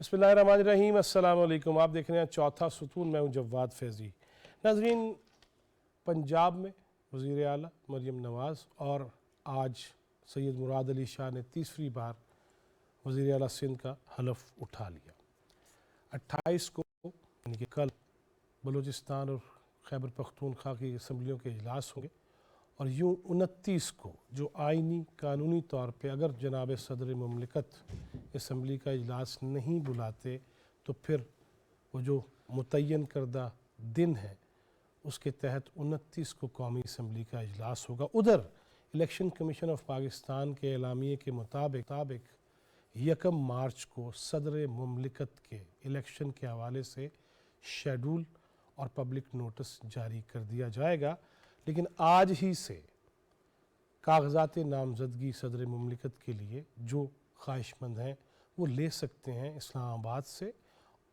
बिस्मिल्लाहिर्रहमानिर्रहीम, अस्सलाम वालेकुम। आप देख रहे हैं चौथा सुतून, मैं हूं जवाद फैज़ी। नाज़रीन, पंजाब में वज़ीर आला मरीम नवाज़ और आज सैयद मुराद अली शाह ने तीसरी बार वज़ीर आला सिंध का हलफ उठा लिया। 28 को यानी कि कल बलूचिस्तान और खैबर पख्तूनख्वा की असम्बलियों के इजलास होंगे और यूँ 29 को जो आइनी कानूनी तौर पे अगर जनाब सदर मुमलिकत असम्बली का इजलास नहीं बुलाते तो फिर वो जो मुतय्यन करदा दिन है उसके तहत 29 को कौमी असम्बली का इजलास होगा। उधर इलेक्शन कमीशन ऑफ पाकिस्तान के एलामिये के मुताबिक 1 मार्च को सदर मुमलिकत के इलेक्शन के हवाले से शेड्यूल और पब्लिक नोटिस जारी कर दिया जाएगा, लेकिन आज ही से कागज़ात नामज़दगी सदर मुमलिकत के लिए जो ख्वाहिशमंद हैं वो ले सकते हैं इस्लामाबाद से,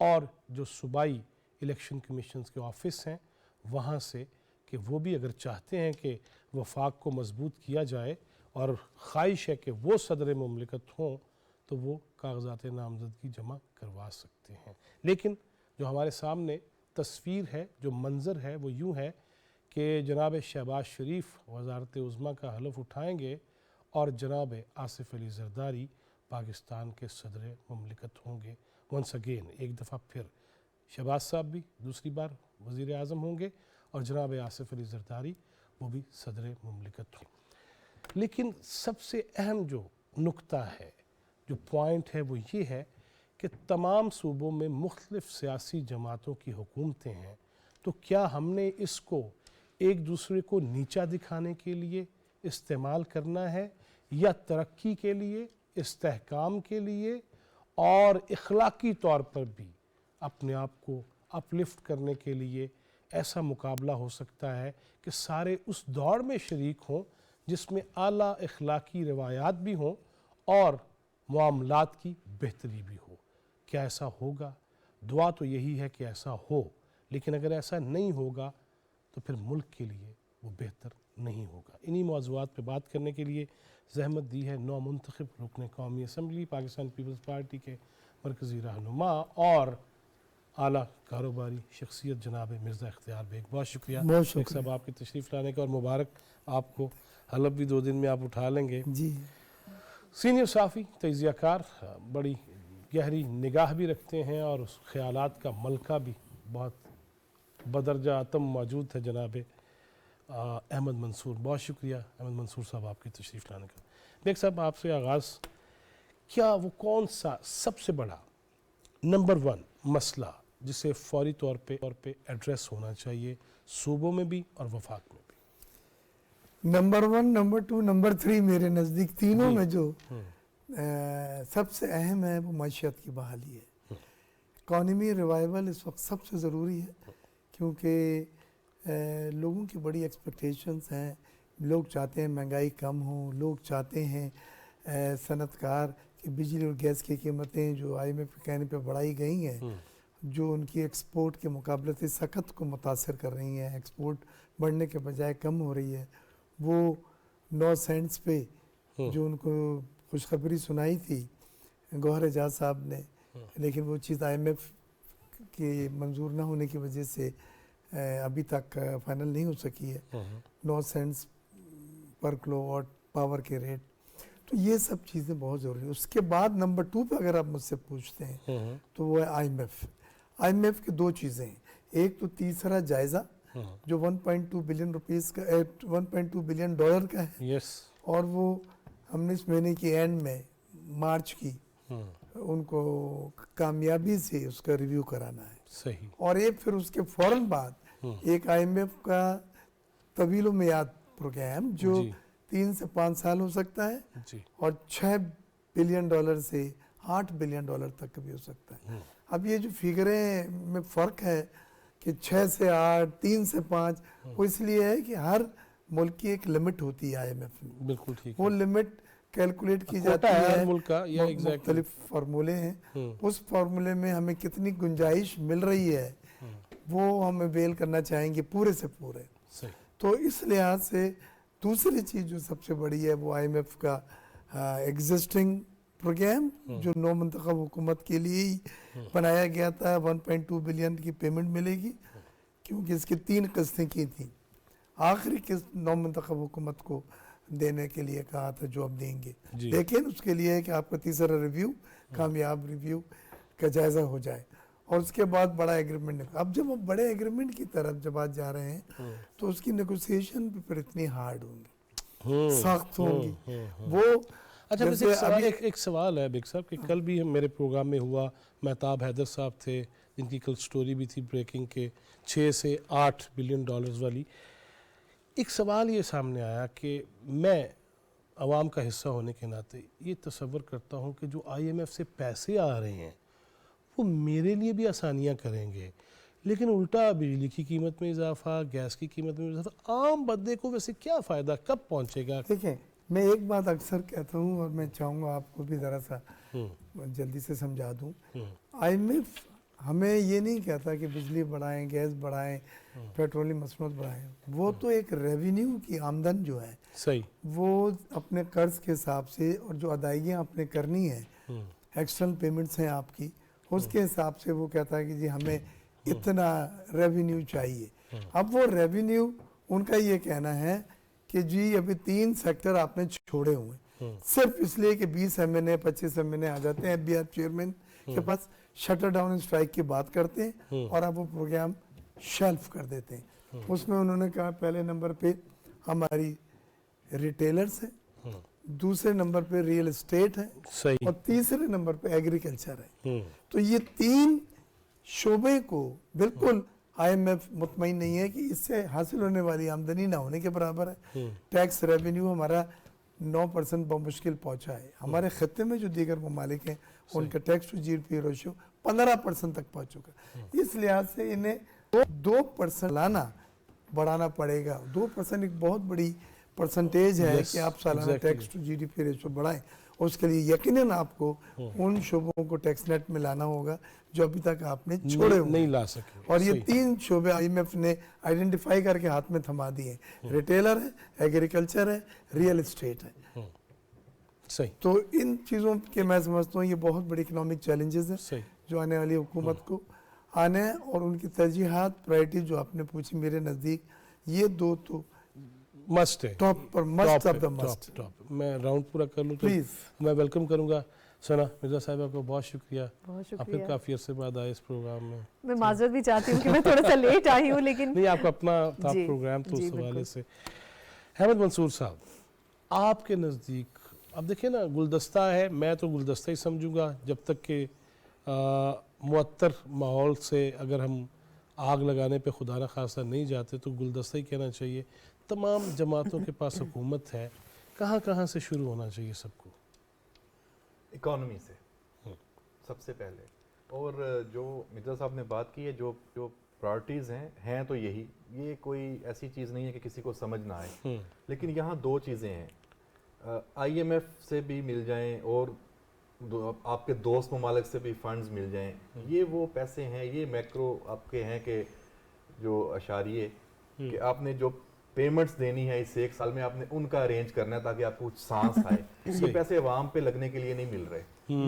और जो सूबाई इलेक्शन कमीशन के ऑफिस हैं वहाँ से, कि वो भी अगर चाहते हैं कि वफाक को मजबूत किया जाए और ख्वाहिश है कि वो सदर मुमलिकत हों तो वो कागज़ात नामज़दगी जमा करवा सकते हैं। लेकिन जो हमारे सामने तस्वीर है, जो मंज़र है, वो यूँ है कि जनाब शहबाज शरीफ वज़ारत उज़्मा का हलफ उठाएंगे और जनाब आसिफ अली ज़रदारी पाकिस्तान के सदर मुमलिकत होंगे। वंस अगेन, एक दफ़ा फिर शहबाज साहब भी दूसरी बार वज़ीर आज़म होंगे और जनाब आसिफ अली ज़रदारी वो भी सदर मुमलिकत होंगे। लेकिन सबसे अहम जो नुक्ता है, जो पॉइंट है, वो ये है कि तमाम सूबों में मुख्तलिफ़ सियासी जमातों की हुकूमतें हैं, तो क्या हमने इसको एक दूसरे को नीचा दिखाने के लिए इस्तेमाल करना है या तरक्की के लिए, इस्तेहकाम के लिए और इखलाकी तौर पर भी अपने आप को अपलिफ्ट करने के लिए? ऐसा मुकाबला हो सकता है कि सारे उस दौड़ में शरीक हों जिसमें आला इखलाकी रवायात भी हों और मामलात की बेहतरी भी हो। क्या ऐसा होगा? दुआ तो यही है कि ऐसा हो, लेकिन अगर ऐसा नहीं होगा तो फिर मुल्क के लिए वो बेहतर नहीं होगा। इन्हीं मौज़ूआत पे बात करने के लिए ज़हमत दी है नौमुंतखब रुकन कौमी असम्बली पाकिस्तान पीपल्स पार्टी के मरकज़ी रहनुमा और आला कारोबारी शख्सियत जनाब मिर्ज़ा इख्तियार बेग। बहुत शुक्रिया साहब आपकी तशरीफ़ लाने का, और मुबारक आपको, हलफ भी 2 दिन में आप उठा लेंगे जी। सीनियर साफ़ी, तज़ियाकार, बड़ी गहरी निगाह भी रखते हैं और उस ख़यालात का मलका भी बहुत बदरजा आतम मौजूद है जनाब अहमद मंसूर। बहुत शुक्रिया अहमद मंसूर साहब आपकी तशरीफ़ लाने का। बेग साहब, आपसे आगाज़, क्या वो कौन सा सबसे बड़ा नंबर 1 मसला जिसे फौरी तौर पे एड्रेस होना चाहिए सूबों में भी और वफाक में भी? नंबर 1, नंबर 2, नंबर 3 मेरे नज़दीक तीनों में जो सबसे अहम है वो माशियत की बहाली है। इकॉनमी रिवाइवल इस वक्त सबसे ज़रूरी है, क्योंकि लोगों की बड़ी एक्सपेक्टेशंस हैं। लोग चाहते हैं महंगाई कम हो, लोग चाहते हैं सनतकार कि बिजली और गैस की कीमतें जो IMF के कहने पे बढ़ाई गई हैं, जो उनकी एक्सपोर्ट के मुकाबले से सख्त को मुतासर कर रही हैं, एक्सपोर्ट बढ़ने के बजाय कम हो रही है। वो 9 सेंट्स पे जो उनको खुशखबरी सुनाई थी गौहर एजाज साहब ने, लेकिन वो चीज़ IMF की मंजूर ना होने की वजह से अभी तक फाइनल नहीं हो सकी है। 9 सेंट्स पर किलोवाट पावर के रेट, तो ये सब चीज़ें बहुत ज़रूरी है। उसके बाद नंबर 2 पे अगर आप मुझसे पूछते हैं तो वो है IMF की 2 चीज़ें हैं। एक तो तीसरा जायज़ा जो 1.2 बिलियन रुपीस का 1.2 बिलियन डॉलर का है, और वो हमने इस महीने की एंड में मार्च की उनको कामयाबी से उसका रिव्यू कराना है। सही। और एक फिर उसके फ़ौरन बाद एक IMF का तवील मियाद प्रोग्राम जो 3 से 5 साल हो सकता है जी। और 6 बिलियन डॉलर से 8 बिलियन डॉलर तक भी हो सकता है। अब ये जो फिगरें में फ़र्क है कि 6 से 8, 3 से 5, वो इसलिए है कि हर मुल्क की एक लिमिट होती है IMF में। बिल्कुल ठीक। वो लिमिट कैलकुलेट की जाती है, मुख्तलिफ फार्मूले हैं। उस फार्मूले में हमें कितनी गुंजाइश मिल रही है वो हम अवेल करना चाहेंगे पूरे से पूरे। तो इस लिहाज से दूसरी चीज़ जो सबसे बड़ी है वो IMF का एग्जिस्टिंग प्रोग्राम जो नौ मुंतखब हुकूमत के लिए ही बनाया गया था, 1.2 बिलियन की पेमेंट मिलेगी क्योंकि इसकी 3 किस्तें की थी। आखिरी किस्त नौ मुंतखब हुकूमत को देने के लिए कहा था जो अब देंगे, लेकिन उसके लिए है कि आपका तीसरा रिव्यू कामयाब रिव्यू का जायज़ा हो जाए और उसके बाद बड़ा एग्रीमेंट। अब जब हम बड़े एग्रीमेंट की तरफ जब आज जा रहे हैं तो उसकी नेगोशिएशन भी फिर इतनी हार्ड होंगी, सख्त होंगी वो। अच्छा, वैसे एक सवाल है बिग साहब कि कल भी मेरे प्रोग्राम में हुआ, महताब हैदर साहब थे जिनकी कल स्टोरी भी थी ब्रेकिंग के 6 से 8 बिलियन डॉलर्स वाली। एक सवाल ये सामने आया कि मैं आवाम का हिस्सा होने के नाते ये तसव्वुर करता हूँ कि जो IMF से पैसे आ रहे हैं वो मेरे लिए भी आसानियाँ करेंगे, लेकिन उल्टा बिजली की कीमत में इजाफा, गैस की कीमत में इजाफा, आम बंदे को वैसे क्या फ़ायदा, कब पहुँचेगा? देखें, मैं एक बात अक्सर कहता हूँ और मैं चाहूँगा आपको भी ज़रा सा जल्दी से समझा दूँ। IMF हमें ये नहीं कहता कि बिजली बढ़ाएं, गैस बढ़ाएं, पेट्रोलियम मसनूआत बढ़ाएं। वो तो एक रेवेन्यू की आमदन जो है सही, वो अपने कर्ज के हिसाब से और जो अदायगियाँ आपने करनी है, एक्सटर्नल पेमेंट्स हैं आपकी, उसके हिसाब से वो कहता है कि जी हमें इतना रेवेन्यू चाहिए। अब वो रेवेन्यू उनका ये कहना है कि जी अभी 3 सेक्टर आपने छोड़े हुए सिर्फ इसलिए कि 20 MNA 25 MNA आ जाते हैं FBR चेयरमैन के पास, शटर डाउन एंड स्ट्राइक की बात करते हैं और अब वो प्रोग्राम शेल्फ कर देते हैं। उसमें उन्होंने कहा पहले नंबर पे हमारी रिटेलर्स है, दूसरे नंबर पे रियल एस्टेट है सही, और तीसरे नंबर पे एग्रीकल्चर है। तो ये 3 शोबे को बिल्कुल IMF मुतमईन नहीं है कि इससे हासिल होने वाली आमदनी ना होने के बराबर है। टैक्स रेवेन्यू हमारा 9% बमुश्किल पहुंचा है। हमारे खत्ते में जो दीगर ममालिक हैं उनका टैक्स टू GDP रेशियो 15% तक पहुंच चुका है। इस लिहाज से इन्हें 2% लाना बढ़ाना पड़ेगा। 2% एक बहुत बड़ी परसेंटेज है कि आप सालाना टैक्स टू GDP रेशियो बढ़ाएं। उसके लिए यकीनन आपको उन शोबों को टैक्स नेट में लाना होगा जो अभी तक आपने छोड़े हुए नहीं ला सके। और ये 3 शोबे IMF ने आइडेंटिफाई करके हाथ में थमा दिए हैं, रिटेलर है, एग्रीकल्चर है, रियल एस्टेट है। सही, तो इन चीज़ों के मैं समझता हूँ ये बहुत बड़ी इकोनॉमिक चैलेंजेस हैं जो आने वाली हुकूमत को आने हैं, और उनकी तरजीहात प्रायोरिटी जो आपने पूछी मेरे नज़दीक ये 2 तो मस्ट है, टॉप पर, must of the must. Top. मैं राउंड पूरा कर लूँ तो प्लीज मैं वेलकम करूँगा सना मिर्जा साहिबा को। बहुत शुक्रिया, बहुत आप फिर शुक्रिया। काफ़ी अरसे बाद आए इस प्रोग्राम में। मैं माजरत भी चाहती हूँ कि मैं थोड़ा सा लेट आई हूँ, लेकिन नहीं, आपका अपना था जी, प्रोग्राम तो जी, उस हवाले बिल्कुल। से। अहमद मंसूर साहब, आपके नज़दीक अब देखिए ना, गुलदस्ता है, मैं तो गुलदस्ता ही समझूंगा जब तक कि मुअत्तर माहौल से अगर हम आग लगाने पे खुदा न खासा नहीं जाते तो गुलदस्ता ही कहना चाहिए। तमाम जमातों के पास हुकूमत है, कहाँ कहाँ से शुरू होना चाहिए सबको? इकॉनमी से सबसे पहले। और जो मिर्जा साहब ने बात की है, जो जो प्रायोरिटीज़ हैं तो यही, ये कोई ऐसी चीज़ नहीं है कि किसी को समझ ना आए। लेकिन यहाँ 2 चीज़ें हैं, IMF से भी मिल जाएं और आपके दोस्त ममालिक से भी फंड्स मिल जाएं। ये वो पैसे हैं, ये मैक्रो आपके हैं कि जो अशारिये कि आपने जो पेमेंट्स देनी है इस 1 साल में आपने उनका अरेंज करना है ताकि आपको कुछ सांस आए। ये पैसे अवाम पे लगने के लिए नहीं मिल रहे,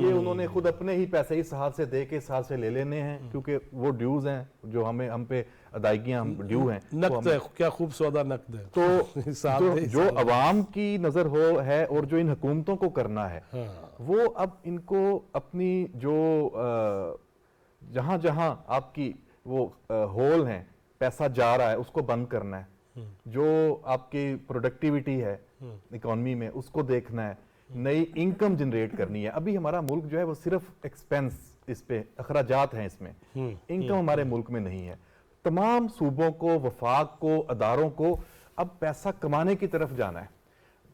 ये उन्होंने खुद अपने ही पैसे इस हाथ से दे के इस हाथ से ले लेने हैं, क्योंकि वो ड्यूज हैं जो हम पे अदायगियां हम ड्यू हैं। नकद है, क्या खूब सौदा नकद है। तो जो अवाम की नजर हो है और जो इन हुकूमतों को करना है, वो अब इनको अपनी जो जहां जहां आपकी वो होल हैं, पैसा जा रहा है, उसको बंद करना है। जो आपकी प्रोडक्टिविटी है इकोनॉमी में उसको देखना है, नई इनकम जनरेट करनी है। अभी हमारा मुल्क जो है वो सिर्फ एक्सपेंस, इस पे अखराजात हैं, इसमें इनकम हमारे मुल्क में नहीं है। तमाम सूबों को, वफाक को, अदारों को अब पैसा कमाने की तरफ जाना है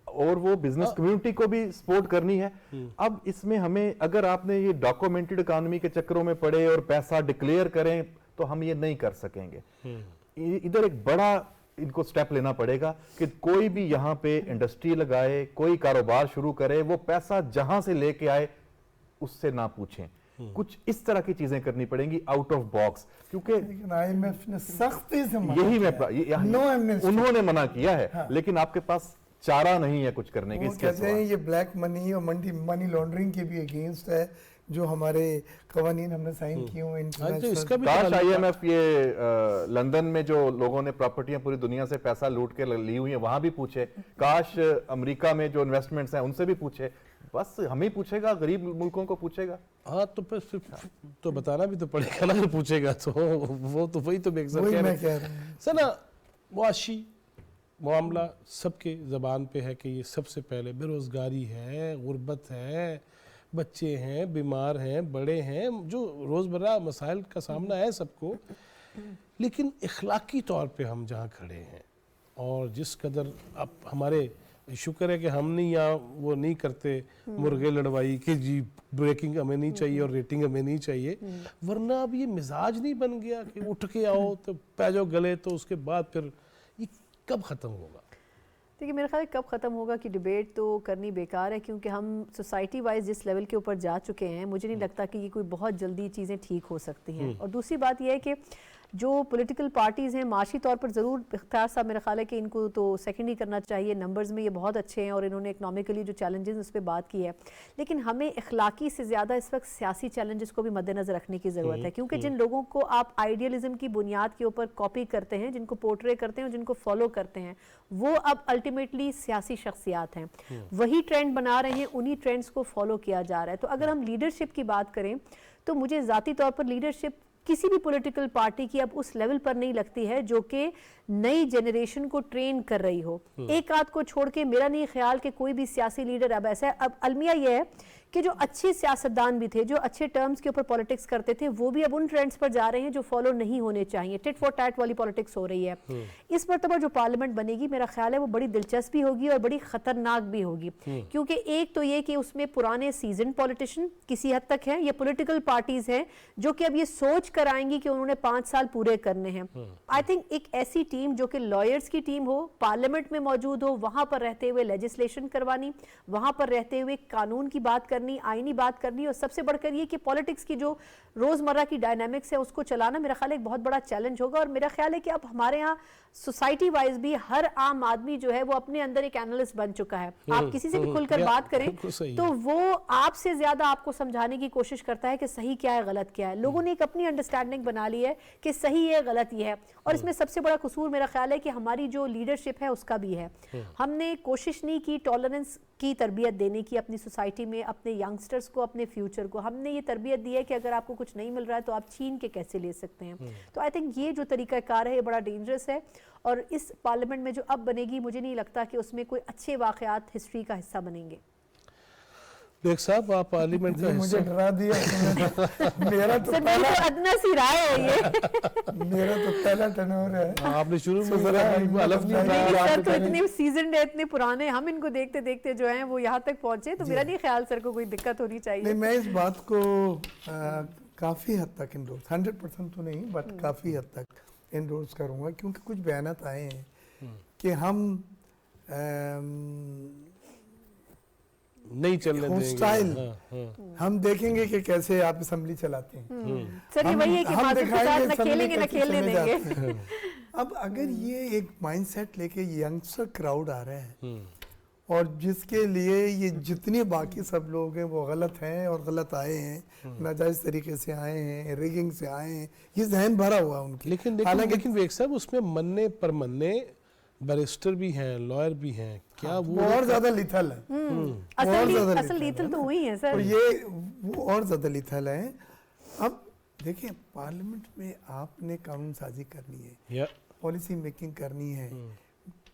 और वो बिजनेस कम्युनिटी को भी सपोर्ट करनी है। अब इसमें हमें, अगर आपने ये डॉक्यूमेंटेड इकोनॉमी के चक्करों में पड़े और पैसा डिक्लेयर करें तो हम ये नहीं कर सकेंगे। इधर एक बड़ा इनको स्टेप लेना पड़ेगा कि कोई भी यहाँ पे इंडस्ट्री लगाए, कोई कारोबार शुरू करे, वो पैसा जहां से लेके आए उससे ना पूछें। कुछ इस तरह की चीजें करनी पड़ेंगी आउट ऑफ बॉक्स, क्योंकि IMF ने सख्ती से यही मैं नो एमनेस्टी उन्होंने मना किया है। हाँ। लेकिन आपके पास चारा नहीं है कुछ करने की वो इसके कहते हैं सिवा। ये ब्लैक मनी और मनी लॉन्ड्रिंग के भी अगेंस्ट है, जो हमारे कवानीन हमने साइन किए हुए हाँ, तो इंटरनेशनल। इसका भी काश ताल्लुक- IMF ये लंदन में जो लोगों ने प्रॉपर्टियां पूरी दुनिया से पैसा लूट के ली हुई हैं वहां भी पूछे, काश अमेरिका में जो इन्वेस्टमेंट्स हैं उनसे भी पूछे, बस हमें ही पूछेगा, गरीब मुल्कों को पूछेगा। हाँ तो फिर तो बताना भी तो पड़ेगा ना, अगर पूछेगा तो वो तो वही तो बेगसर वही कह मैं रहे कह रहा हूँ। सर ना। मुआशी मामला सबके ज़बान पे है कि ये सबसे पहले बेरोज़गारी है, गुर्बत है, बच्चे हैं, बीमार हैं, बड़े हैं, जो रोज़मर्रा मसाइल का सामना है सबको। लेकिन इखलाकी तौर पे हम जहाँ खड़े हैं और जिस कदर अब हमारे शुक्र है कि हम नहीं यहाँ वो नहीं करते मुर्गे लड़वाई कि जी ब्रेकिंग हमें नहीं चाहिए और रेटिंग हमें नहीं चाहिए, वरना अब ये मिजाज नहीं बन गया कि उठ के आओ तो पै जाओ गले, तो उसके बाद फिर ये कब ख़त्म होगा? देखिए मेरा ख्याल है कब ख़त्म होगा कि डिबेट तो करनी बेकार है, क्योंकि हम सोसाइटी वाइज जिस लेवल के ऊपर जा चुके हैं, मुझे नहीं लगता कि ये कोई बहुत जल्दी चीज़ें ठीक हो सकती हैं। और दूसरी बात यह है कि जो पॉलिटिकल पार्टीज़ हैं माशी तौर पर ज़रूर इख्तियार साहब मेरा ख्याल है कि इनको तो सेकंड ही करना चाहिए, नंबर्स में ये बहुत अच्छे हैं और इन्होंने इकनॉमिकली जो चैलेंजेस उस पर बात की है, लेकिन हमें इखलाकी से ज़्यादा इस वक्त सियासी चैलेंजेस को भी मद्देनज़र रखने की ज़रूरत है, क्योंकि जिन लोगों को आप आइडियलिज्म की बुनियाद के ऊपर कॉपी करते हैं, जिनको पोर्ट्रे करते हैं और जिनको फॉलो करते हैं, वो अब अल्टीमेटली सियासी शख्सियात हैं, वही ट्रेंड बना रहे हैं, उन्हीं ट्रेंड्स को फॉलो किया जा रहा है। तो अगर हम लीडरशिप की बात करें तो मुझे ज़ाती तौर पर लीडरशिप किसी भी पॉलिटिकल पार्टी की अब उस लेवल पर नहीं लगती है जो कि नई जनरेशन को ट्रेन कर रही हो। एक आध को छोड़ के मेरा नहीं ख्याल कि कोई भी सियासी लीडर अब ऐसा है। अब अलमिया यह है कि जो अच्छे सियासतदान भी थे, जो अच्छे टर्म्स के ऊपर पॉलिटिक्स करते थे, वो भी अब उन ट्रेंड्स पर जा रहे हैं जो फॉलो नहीं होने चाहिए। टिट फॉर टैट वाली पॉलिटिक्स हो रही है। इस मरतबा जो पार्लियामेंट बनेगी मेरा ख्याल है वो बड़ी दिलचस्प भी होगी और बड़ी खतरनाक भी होगी, क्योंकि एक तो ये कि उसमें पुराने सीजन पॉलिटिशियन किसी हद तक हैं, ये पॉलिटिकल पार्टीज हैं जो कि अब ये सोच कर आएंगी कि उन्होंने 5 साल पूरे करने हैं। आई थिंक एक ऐसी टीम जो कि लॉयर्स की टीम हो, पार्लियामेंट में मौजूद हो, वहां पर रहते हुए लेजिस्लेशन करवानी, वहां पर रहते हुए कानून की बात करनी, आईनी बात करनी, और सबसे बढ़कर ये कि पॉलिटिक्स की जो रोजमर्रा की डायनामिक्स है उसको चलाना मेरा ख्याल है एक बहुत बड़ा चैलेंज होगा। और मेरा ख्याल है कि अब हमारे यहाँ सोसाइटी वाइज भी हर आम आदमी जो है वो अपने अंदर एक एनालिस्ट बन चुका है। आप किसी से भी खुलकर बात करें तो वो आपसे ज्यादा आपको समझाने की कोशिश करता है कि सही क्या है, गलत क्या है। लोगों ने एक अपनी अंडरस्टैंडिंग बना ली है कि सही है, गलत ये है। और इसमें सबसे बड़ा कसूर मेरा ख्याल है कि हमारी जो लीडरशिप है उसका भी है। हमने कोशिश नहीं की टॉलरेंस की तरबियत देने की अपनी सोसाइटी में, अपने यंगस्टर्स को, अपने फ्यूचर को। हमने ये तरबियत दी है कि अगर आपको कुछ नहीं मिल रहा है तो आप छीन के कैसे ले सकते हैं। तो आई थिंक ये जो तरीकाकार है ये बड़ा डेंजरस है। और इस पार्लियामेंट में जो अब बनेगी मुझे नहीं लगता कि उसमें कोई अच्छे वाकयात हिस्ट्री का हिस्सा बनेंगे। बेग साहब आप पार्लियामेंट का मुझे हिस्सा, डरा दिया। मेरा तो सर मेरी तो अदना सी राय है ये। मेरा तो पहला टर्नओवर है। आपने शुरू में जरा अलग नहीं नहीं, उठाया। सर तो इतने सीजन है, इतने पुराने, हम इनको देखते देखते जो हैं वो यहाँ तक पहुंचे, तो मेरा नहीं ख्याल सर को कोई दिक्कत होनी चाहिए। नहीं, मैं इस बात को काफ़ी हद तक इंडोर्स, 100% तो नहीं बट काफ़ी हद तक इंडोर्स करूँगा, क्योंकि कुछ बयानात आए हैं कि हम नहीं चलने हॉस्टाइल, देंगे। हम देखेंगे कि कैसे आप असेंबली चलाते हैं। सर ये वही है कि मासूम के साथ न खेलेंगे न खेलने देंगे। अब अगर ये एक माइंडसेट लेके यंगस्टर क्राउड आ रहा है और जिसके लिए ये जितने बाकी सब लोग हैं वो गलत हैं और गलत आए हैं, नाजायज तरीके से आए हैं, रिगिंग से आए हैं, ये जहन भरा हुआ उनकी। लेकिन वेग साहब उसमें मन्ने पर मन्ने बैरिस्टर भी हैं, लॉयर भी हैं, क्या वो और ज्यादा लिथल है। असल लीथल तो हुई है सर। और ये वो और ज्यादा लिथल है। अब देखिए पार्लियामेंट में आपने कानून साजी करनी है, पॉलिसी मेकिंग करनी है,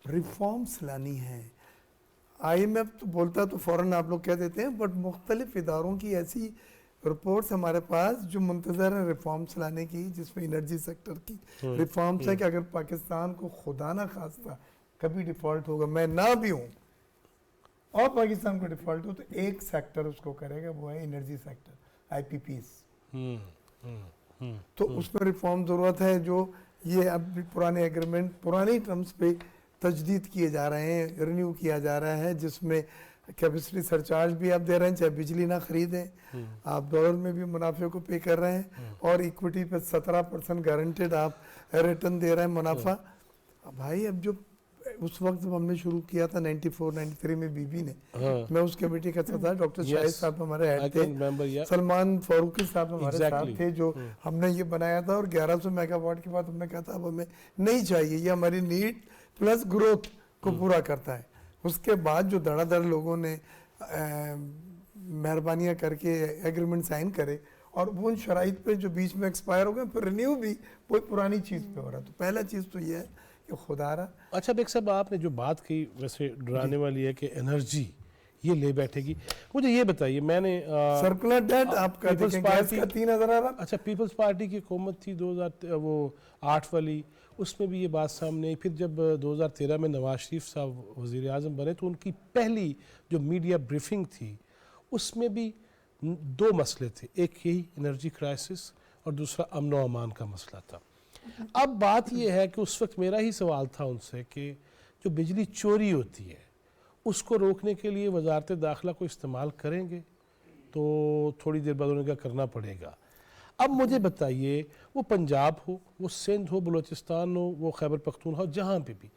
रिफॉर्म्स लानी है। IMF तो बोलता तो फौरन आप लोग कह देते हैं, बट मुख्तलिफ इदारों की ऐसी रिपोर्ट्स हमारे पास जो मुंतज़र है रिफॉर्म्स लाने की, जिसमें एनर्जी सेक्टर की रिफॉर्म्स है कि अगर पाकिस्तान को खुदा ना खास्ता कभी डिफ़ॉल्ट होगा, मैं ना भी हूँ और पाकिस्तान को डिफ़ॉल्ट हो, तो एक सेक्टर उसको करेगा, वो है एनर्जी सेक्टर, IPPs। तो उसमें रिफॉर्म ज़रूरत है। जो ये अब पुराने एग्रीमेंट पुराने टर्म्स पे तजदीद किए जा रहे हैं, रिन्यू किया जा रहा है, जिसमें कैपेसिटी सरचार्ज भी आप दे रहे हैं, चाहे बिजली ना खरीदें, आप डॉलर में भी मुनाफे को पे कर रहे हैं, और इक्विटी पे 17% गारंटेड आप रिटर्न दे रहे हैं मुनाफा। भाई अब जो उस वक्त जब हमने शुरू किया था 94-93 में बीबी ने, हाँ। मैं उस कमेटी का सदस्य था, डॉक्टर Yes. शाहिद साहब हमारे I हेड can थे, remember, yeah. सलमान फारूकी साहब हमारे Exactly. साथ थे, जो हमने ये बनाया था। और 1100 मेगावाट के बाद हमने कहा था अब हमें नहीं चाहिए, ये हमारी नीड प्लस ग्रोथ को पूरा करता है। उसके बाद जो धड़ाधड़ लोगों ने मेहरबानियाँ करके एग्रीमेंट साइन करे और वो उन शराइत पे जो बीच में एक्सपायर हो गए, फिर रिन्यू भी वही पुरानी चीज़ पे हो रहा है। तो पहला चीज़ तो ये है कि खुदारा अच्छा बेग साहब, आपने जो बात की वैसे डराने वाली है कि एनर्जी ये ले बैठेगी। मुझे ये बताइए, मैंने सर्कुलर डेट आपका People's देखें, गैस Party- का 3000 अरब, अच्छा, पीपल्स पार्टी की हुकूमत थी 2008 वाली, उसमें भी ये बात सामने आई। फिर जब 2013 में नवाज शरीफ साहब वज़ीर आज़म बने तो उनकी पहली जो मीडिया ब्रीफिंग थी उसमें भी दो मसले थे, एक यही एनर्जी क्राइसिस और दूसरा अमन व अमान का मसला था। अब बात यह है कि उस वक्त मेरा ही सवाल था उनसे कि जो बिजली चोरी होती है उसको रोकने के लिए वजारत दाखिला को इस्तेमाल करेंगे, तो थोड़ी देर बाद उन्हें क्या करना पड़ेगा। अब मुझे बताइए, वो पंजाब हो, वो सिंध हो, बलूचिस्तान हो, वो खैबर पख्तूनख्वा हो, जहाँ पे भी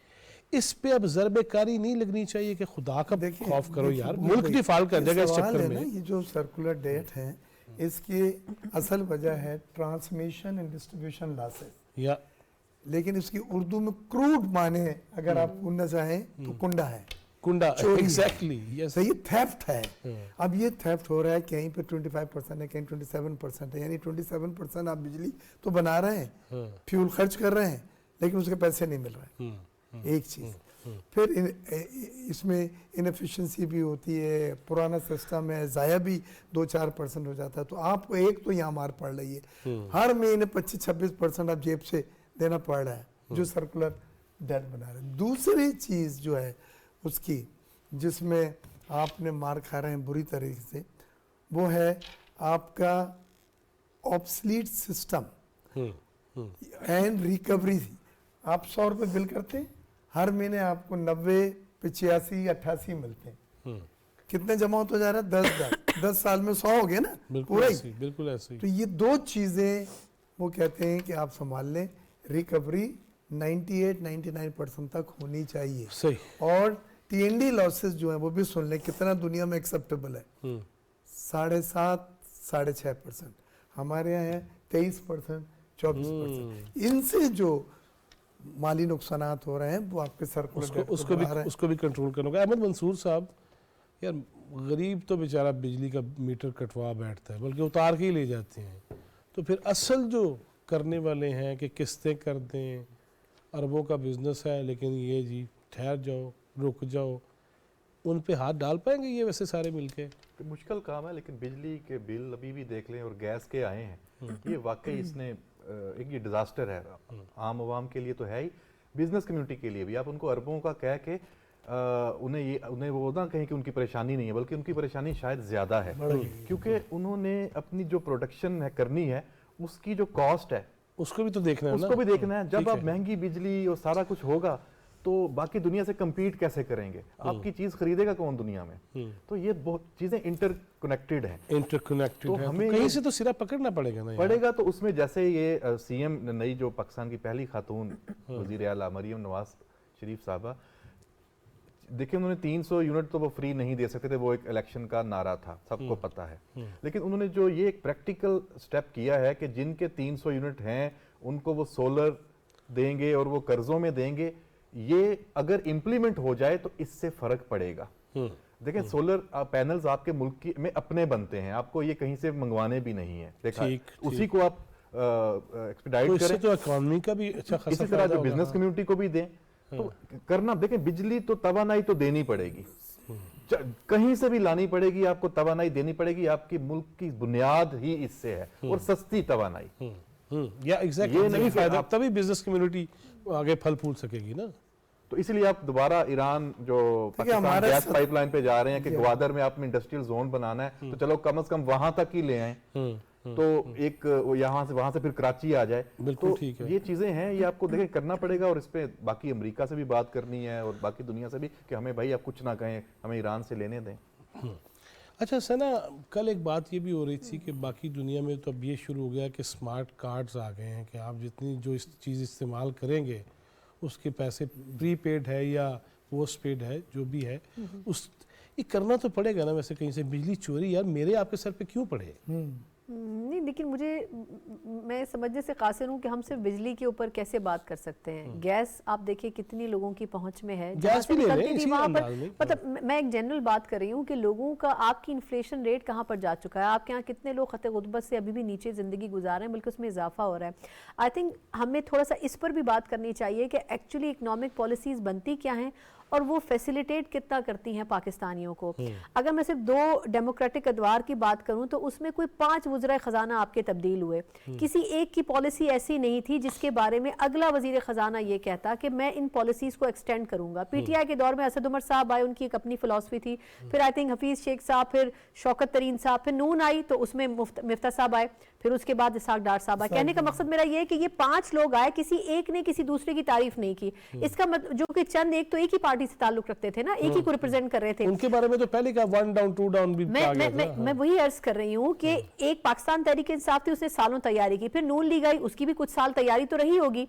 इस पे अब ज़रबेकारी नहीं लगनी चाहिए कि खुदा का देखिए- खौफ करो देखिए, यार, ये मुल्क भाई, डिफॉल्ट कर ये जाएगा इस सवाल चक्कर है ना, में। ये जो सर्कुलर डेट है इसकी असल वजह है ट्रांसमिशन एंड डिस्ट्रीब्यूशन लॉसेस, या लेकिन इसकी उर्दू में क्रूड माने अगर आप सुनना चाहें तो कुंडा है, कुंडा, चोरी है। Exactly, yes. सही, थेफ्ट है। अब ये थेफ्ट हो रहा है, कहीं पे 25% है, कहीं 27% है, यानी 27% आप बिजली तो बना रहे हैं, फ्यूल खर्च कर रहे हैं, लेकिन उसके पैसे नहीं मिल रहे। एक चीज़, फिर इसमें इनएफिशिएंसी भी होती है, पुराना सिस्टम है, ज़ाया भी 2-4% हो जाता है। तो आपको एक तो यहाँ मार पड़ रही है, हर महीने 25-26% आप जेब से देना पड़ रहा है, जो सर्कुलर डेट बना रहे हैं। दूसरी चीज़ जो है उसकी, जिसमें आपने मार खा रहे हैं बुरी तरीके से, वो है आपका ऑब्सलीट सिस्टम एंड रिकवरी। आप 100 रुपये बिल करते हैं, हर महीने आपको 90, 85, 88 मिलते हैं। कितने जमा होता जा रहा है? 10 साल में 100 हो गए ना, बिल्कुल पूरा ऐसे ही। ही, बिल्कुल ऐसे ही। तो ये दो चीज़ें वो कहते हैं कि आप संभाल लें, रिकवरी 98-99% तक होनी चाहिए। सही। और टीएनडी लॉसेस जो है वो भी सुन लें कितना दुनिया में एक्सेप्टेबल है, 7.5-6.5%, हमारे यहाँ है 23%, 24%। इनसे जो माली नुकसानात हो रहे हैं वो आपके सर्कुलर उसको भी कंट्रोल करना होगा। अहमद मंसूर साहब, यार गरीब तो बेचारा बिजली का मीटर कटवा बैठता है, बल्कि उतार के ही ले जाते हैं। तो फिर असल जो करने वाले हैं कि किस्तें कर दें, अरबों का बिजनेस है, लेकिन ये जी ठहर जाओ, रुक जाओ, उन पे हाथ डाल पाएंगे ये वैसे सारे मिलके? तो मुश्किल काम है, लेकिन बिजली के बिल अभी भी देख लें और गैस के आए हैं, ये वाकई इसने एक ये डिज़ास्टर है आम आवाम के लिए तो है ही, बिजनेस कम्युनिटी के लिए भी। आप उनको अरबों का कह के उन्हें वो ना कहें कि उनकी परेशानी नहीं है, बल्कि उनकी परेशानी शायद ज़्यादा है, क्योंकि उन्होंने अपनी जो प्रोडक्शन है करनी है उसकी जो कॉस्ट है उसको भी तो देखना है ना, उसको भी देखना है। जब ठीक आप है। महंगी बिजली और सारा कुछ होगा तो बाकी दुनिया से compete कैसे करेंगे? आपकी चीज खरीदेगा कौन दुनिया में? तो ये बहुत चीजें इंटरकनेक्टेड हैं, इंटरकनेक्टेड तो है, तो हमें कहीं ये- से तो सिरा पकड़ना पड़ेगा ना यार। पड़ेगा। तो उसमें जैसे ये सीएम नई जो पाकिस्तान की पहली खातून वजीर आला मरियम नवाज शरीफ साहबा, देखिए उन्होंने 300 यूनिट तो वो फ्री नहीं दे सकते थे, वो एक इलेक्शन का नारा था, सबको पता है। लेकिन उन्होंने जो ये एक प्रैक्टिकल स्टेप किया है कि जिनके 300 यूनिट हैं उनको वो सोलर देंगे और वो कर्जों में देंगे, ये अगर इम्प्लीमेंट हो जाए तो इससे फर्क पड़ेगा। देखें सोलर पैनल्स आपके मुल्क में अपने बनते हैं, आपको ये कहीं से मंगवाने भी नहीं है, देखा ठीक, उसी को आप तो एक्सपेडाइट इससे करें, तो इकोनॉमी का भी अच्छा खासा इसी तरह फायदा जो होगा। बिजनेस कम्युनिटी को भी दें तो करना। देखें बिजली तो तवानाई तो देनी पड़ेगी, कहीं से भी लानी पड़ेगी, आपको तवानाई देनी पड़ेगी, आपकी मुल्क की बुनियाद ही इससे है, और सस्ती तवानाई। या एग्जैक्टली, ये तभी नहीं कि फायदा, आप- तभी बिजनेस कम्युनिटी आगे फल फूल सकेगी ना। तो इसलिए आप दोबारा ईरान जो पाकिस्तान हमारे गैस साथ- पाइपलाइन पे जा रहे हैं कि ग्वादर में आप इंडस्ट्रियल जोन बनाना है, तो चलो कम से कम वहां तक ही ले आए, तो एक यहाँ से वहां से फिर कराची आ जाए। बिल्कुल तो ठीक है। ये चीजें हैं, ये आपको देखें करना पड़ेगा, और इस पे बाकी अमेरिका से भी बात करनी है और बाकी दुनिया से भी कि हमें भाई आप कुछ ना कहें, हमें ईरान से लेने दें। अच्छा सना, कल एक बात ये भी हो रही थी कि बाकी दुनिया में तो अब ये शुरू हो गया कि स्मार्ट कार्ड्स आ गए हैं कि आप जितनी जो इस चीज़ इस्तेमाल करेंगे اس کے پیسے پری پیڈ ہے یا پوسٹ پیڈ ہے جو بھی ہے اس یہ کرنا تو پڑے گا نا. ویسے کہیں سے بجلی چوری یار میرے آپ کے سر پہ کیوں پڑے؟ نہیں لیکن مجھے میں سمجھنے سے قاصر ہوں کہ ہم صرف بجلی کے اوپر کیسے بات کر سکتے ہیں. گیس آپ دیکھیں کتنی لوگوں کی پہنچ میں ہے, گیس بھی لے لیں اسی انداز میں. مطلب میں ایک جنرل بات کر رہی ہوں کہ لوگوں کا آپ کی انفلیشن ریٹ کہاں پر جا چکا ہے. آپ کے یہاں کتنے لوگ خط غربت سے ابھی بھی نیچے زندگی گزار رہے ہیں, بلکہ اس میں اضافہ ہو رہا ہے. آئی تھنک ہمیں تھوڑا سا اس پر بھی بات کرنی چاہیے کہ ایکچولی اکنامک پالیسیز بنتی کیا ہیں اور وہ فیسیلیٹیٹ کتنا کرتی ہیں پاکستانیوں کو. اگر میں صرف 2 ڈیموکریٹک ادوار کی بات کروں تو اس میں کوئی 5 وزرائے خزانہ آپ کے تبدیل ہوئے. کسی ایک کی پالیسی ایسی نہیں تھی جس کے بارے میں اگلا وزیر خزانہ یہ کہتا کہ میں ان پالیسیز کو ایکسٹینڈ کروں گا. پی ٹی آئی کے دور میں اسد عمر صاحب آئے, ان کی ایک اپنی فلسفی تھی. پھر آئی تھنک حفیظ شیخ صاحب, پھر شوکت ترین صاحب, پھر نون آئی تو اس میں مفتہ صاحب آئے, پھر اس کے بعد اسحاق ڈار صاحب آئے. کہنے کا مقصد میرا یہ ہے کہ یہ 5 لوگ آئے, کسی ایک نے کسی دوسرے کی تعریف نہیں کی. اس کا مطلب جو کہ چند ایک تو ایک ہی پارٹی سے تعلق رکھتے تھے نا, ایک ہی کو ریپرزینٹ کر رہے تھے. ان کے بارے میں تو پہلے کا 1 ڈاؤن 2 ڈاؤن بھی کہا گیا تھا. میں وہی عرض کر رہی ہوں کہ ایک پاکستان تحریک انصاف تھی, اس نے سالوں تیاری کی. پھر نون لیگ آئی, اس کی بھی کچھ سال تیاری تو رہی ہوگی,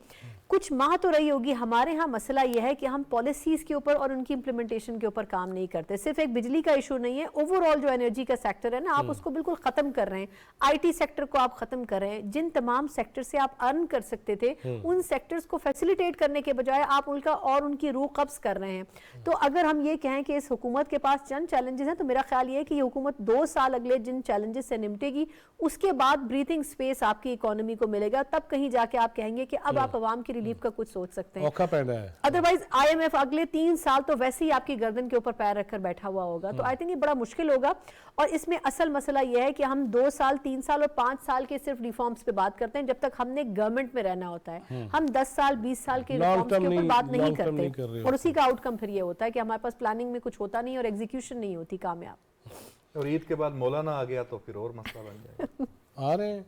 کچھ ماہ تو رہی ہوگی. ہمارے ہاں مسئلہ یہ ہے کہ ہم پالیسیز کے اوپر اور ان کی امپلیمنٹیشن کے اوپر کام نہیں کرتے. صرف ایک بجلی کا ایشو نہیں ہے, اوور آل جو انرجی کا سیکٹر ہے نا, آپ اس کو بالکل ختم کر رہے ہیں. آئی ٹی سیکٹر کو آپ ختم کر رہے ہیں. جن تمام سیکٹر سے آپ ارن کر سکتے تھے ان سیکٹرز کو فیسیلیٹیٹ کرنے کے بجائے آپ ان کا اور ان کی روح قبض کر رہے ہیں. تو اگر ہم یہ کہیں کہ اس حکومت کے پاس چند چیلنجز ہیں تو میرا خیال یہ ہے کہ یہ حکومت 2 سال اگلے جن چیلنجز سے نمٹے گی, اس کے بعد بریتھنگ سپیس آپ کی اکانومی کو ملے گا. تب کہیں جا کے آپ کہیں گے کہ اب آپ عوام کی ریلیف کا کچھ سوچ سکتے ہیں. اوکھا پیدا ہے. ادروائز آئی ایم ایف اگلے 3 سال تو ویسے ہی آپ کی گردن کے اوپر پیر رکھ کر بیٹھا ہوا ہوگا. تو آئی تھنک یہ بڑا مشکل ہوگا. اور اس میں اصل مسئلہ یہ ہے کہ ہم 2 سال 3 سال اور 5 سال کے صرف ریفارمز پہ بات کرتے ہیں, جب تک ہم نے گورنمنٹ میں رہنا ہوتا ہے. ہم 10 سال 20 سال کے ریفارمز کے اوپر بات نہیں کرتے, اور اسی کا آؤٹ کم پھر یہ ہوتا ہے کہ ہمارے پاس پلاننگ میں کچھ ہوتا نہیں اور ایگزیکیوشن نہیں ہوتی کامیاب. اور عید کے بعد مولانا آ گیا تو پھر اور مسئلہ بن جائے گا. آ رہے ہیں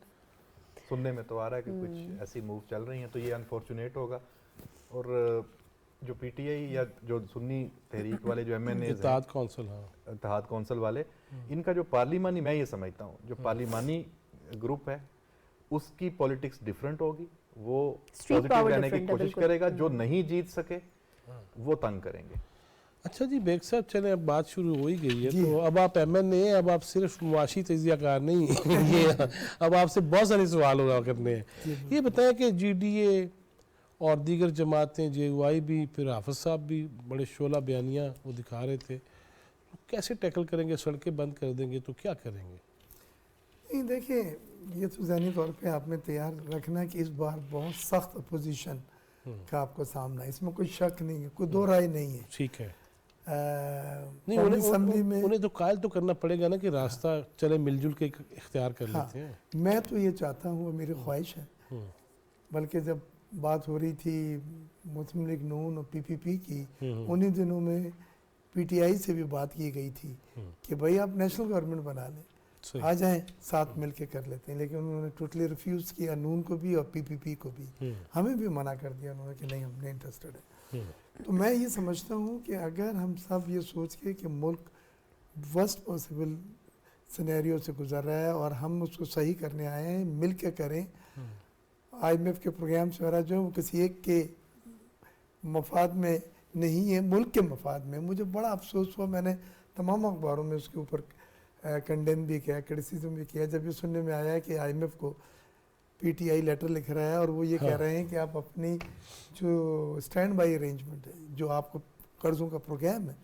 سننے میں تو آ رہا ہے کہ کچھ ایسی موو چل رہی ہیں, تو یہ انفارچونیٹ ہوگا. اور جو پی ٹی آئی یا جو سنی تحریک والے جو ایم این اے اتحاد کونسل, اتحاد کونسل والے, ان کا جو پارلیمانی, میں یہ سمجھتا ہوں جو پارلیمانی گروپ ہے اس کی پولیٹکس ڈیفرنٹ ہوگی. وہ پازیٹیو رہنے کی کوشش کرے گا, جو نہیں جیت سکے وہ تنگ کریں گے. اچھا جی بیگ صاحب, چلیں اب بات شروع ہو ہی گئی ہے تو اب آپ ایم این اے ہیں, اب آپ صرف معاشی تجزیہ کار نہیں یہ اب آپ سے بہت سارے سوال ہو رہا کرنے ہیں. یہ بتائیں کہ جی ڈی اے اور دیگر جماعتیں, جے یو آئی بھی, پھر حافظ صاحب بھی بڑے شعلہ بیانیاں وہ دکھا رہے تھے, کیسے ٹیکل کریں گے؟ سڑکیں بند کر دیں گے تو کیا کریں گے؟ نہیں دیکھیں, یہ تو ذہنی طور پہ آپ نے تیار رکھنا کہ اس بار بہت سخت اپوزیشن کا آپ کو سامنا ہے, اس میں کوئی شک نہیں ہے, کوئی دو رائے نہیں ہے. ٹھیک ہے, نہیں انہیں تو قائل تو کرنا پڑے گا نا کہ راستہ چلے مل جل کے اختیار کر لیتے ہیں. میں تو یہ چاہتا ہوں, وہ میری خواہش ہے, بلکہ جب بات ہو رہی تھی مسلم لیگ نون اور پی پی پی کی, انہی دنوں میں پی ٹی آئی سے بھی بات کی گئی تھی کہ بھائی آپ نیشنل گورنمنٹ بنا لیں, آ جائیں ساتھ مل کے کر لیتے ہیں. لیکن انہوں نے ٹوٹلی ریفیوز کیا, نون کو بھی اور پی پی پی کو بھی. ہمیں بھی منع کر دیا انہوں نے کہ نہیں, ہم نہیں انٹرسٹڈ ہے. تو میں یہ سمجھتا ہوں کہ اگر ہم سب یہ سوچ کے کہ ملک ورسٹ پاسبل سینیریو سے گزر رہا ہے اور ہم اس کو صحیح کرنے آئے ہیں, مل کے کریں. آئی ایم ایف کے پروگرامس وغیرہ جو ہیں وہ کسی ایک کے مفاد میں نہیں ہے, ملک کے مفاد میں. مجھے بڑا افسوس ہوا, میں نے تمام اخباروں میں اس کے اوپر کنڈیم بھی کیا, کرٹیسزم بھی کیا, جب یہ سننے میں آیا کہ آئی ایم ایف کو پی ٹی آئی لیٹر لکھ رہا ہے اور وہ یہ کہہ رہے ہیں کہ آپ اپنی جو اسٹینڈ بائی ارینجمنٹ ہے, جو آپ کو قرضوں کا پروگرام ہے,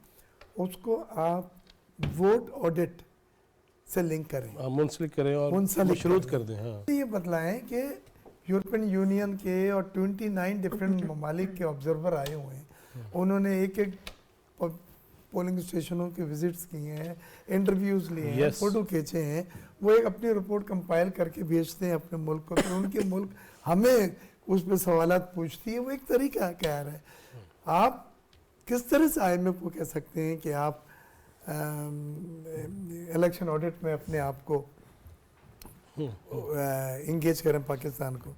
اس کو آپ ووٹ آڈٹ سے لنک کریں, منسلک کریں اور مشروط کر دیں. یہ بتلائیں کہ یورپین یونین کے اور 29 ڈفرینٹ ممالک کے آبزرور آئے ہوئے ہیں, انہوں نے ایک پولنگ اسٹیشنوں کے وزٹس کیے ہیں, انٹرویوز لیے ہیں, فوٹو کھینچے ہیں. وہ ایک اپنی رپورٹ کمپائل کر کے بھیجتے ہیں اپنے ملک کو, پھر ان کے ملک ہمیں اس پہ سوالات پوچھتی ہے. وہ ایک طریقہ کہہ رہا ہے. آپ کس طرح سے آئی ایم ایف کو کہہ سکتے ہیں کہ آپ الیکشن آڈٹ میں اپنے آپ کو انگیج کریں پاکستان کو؟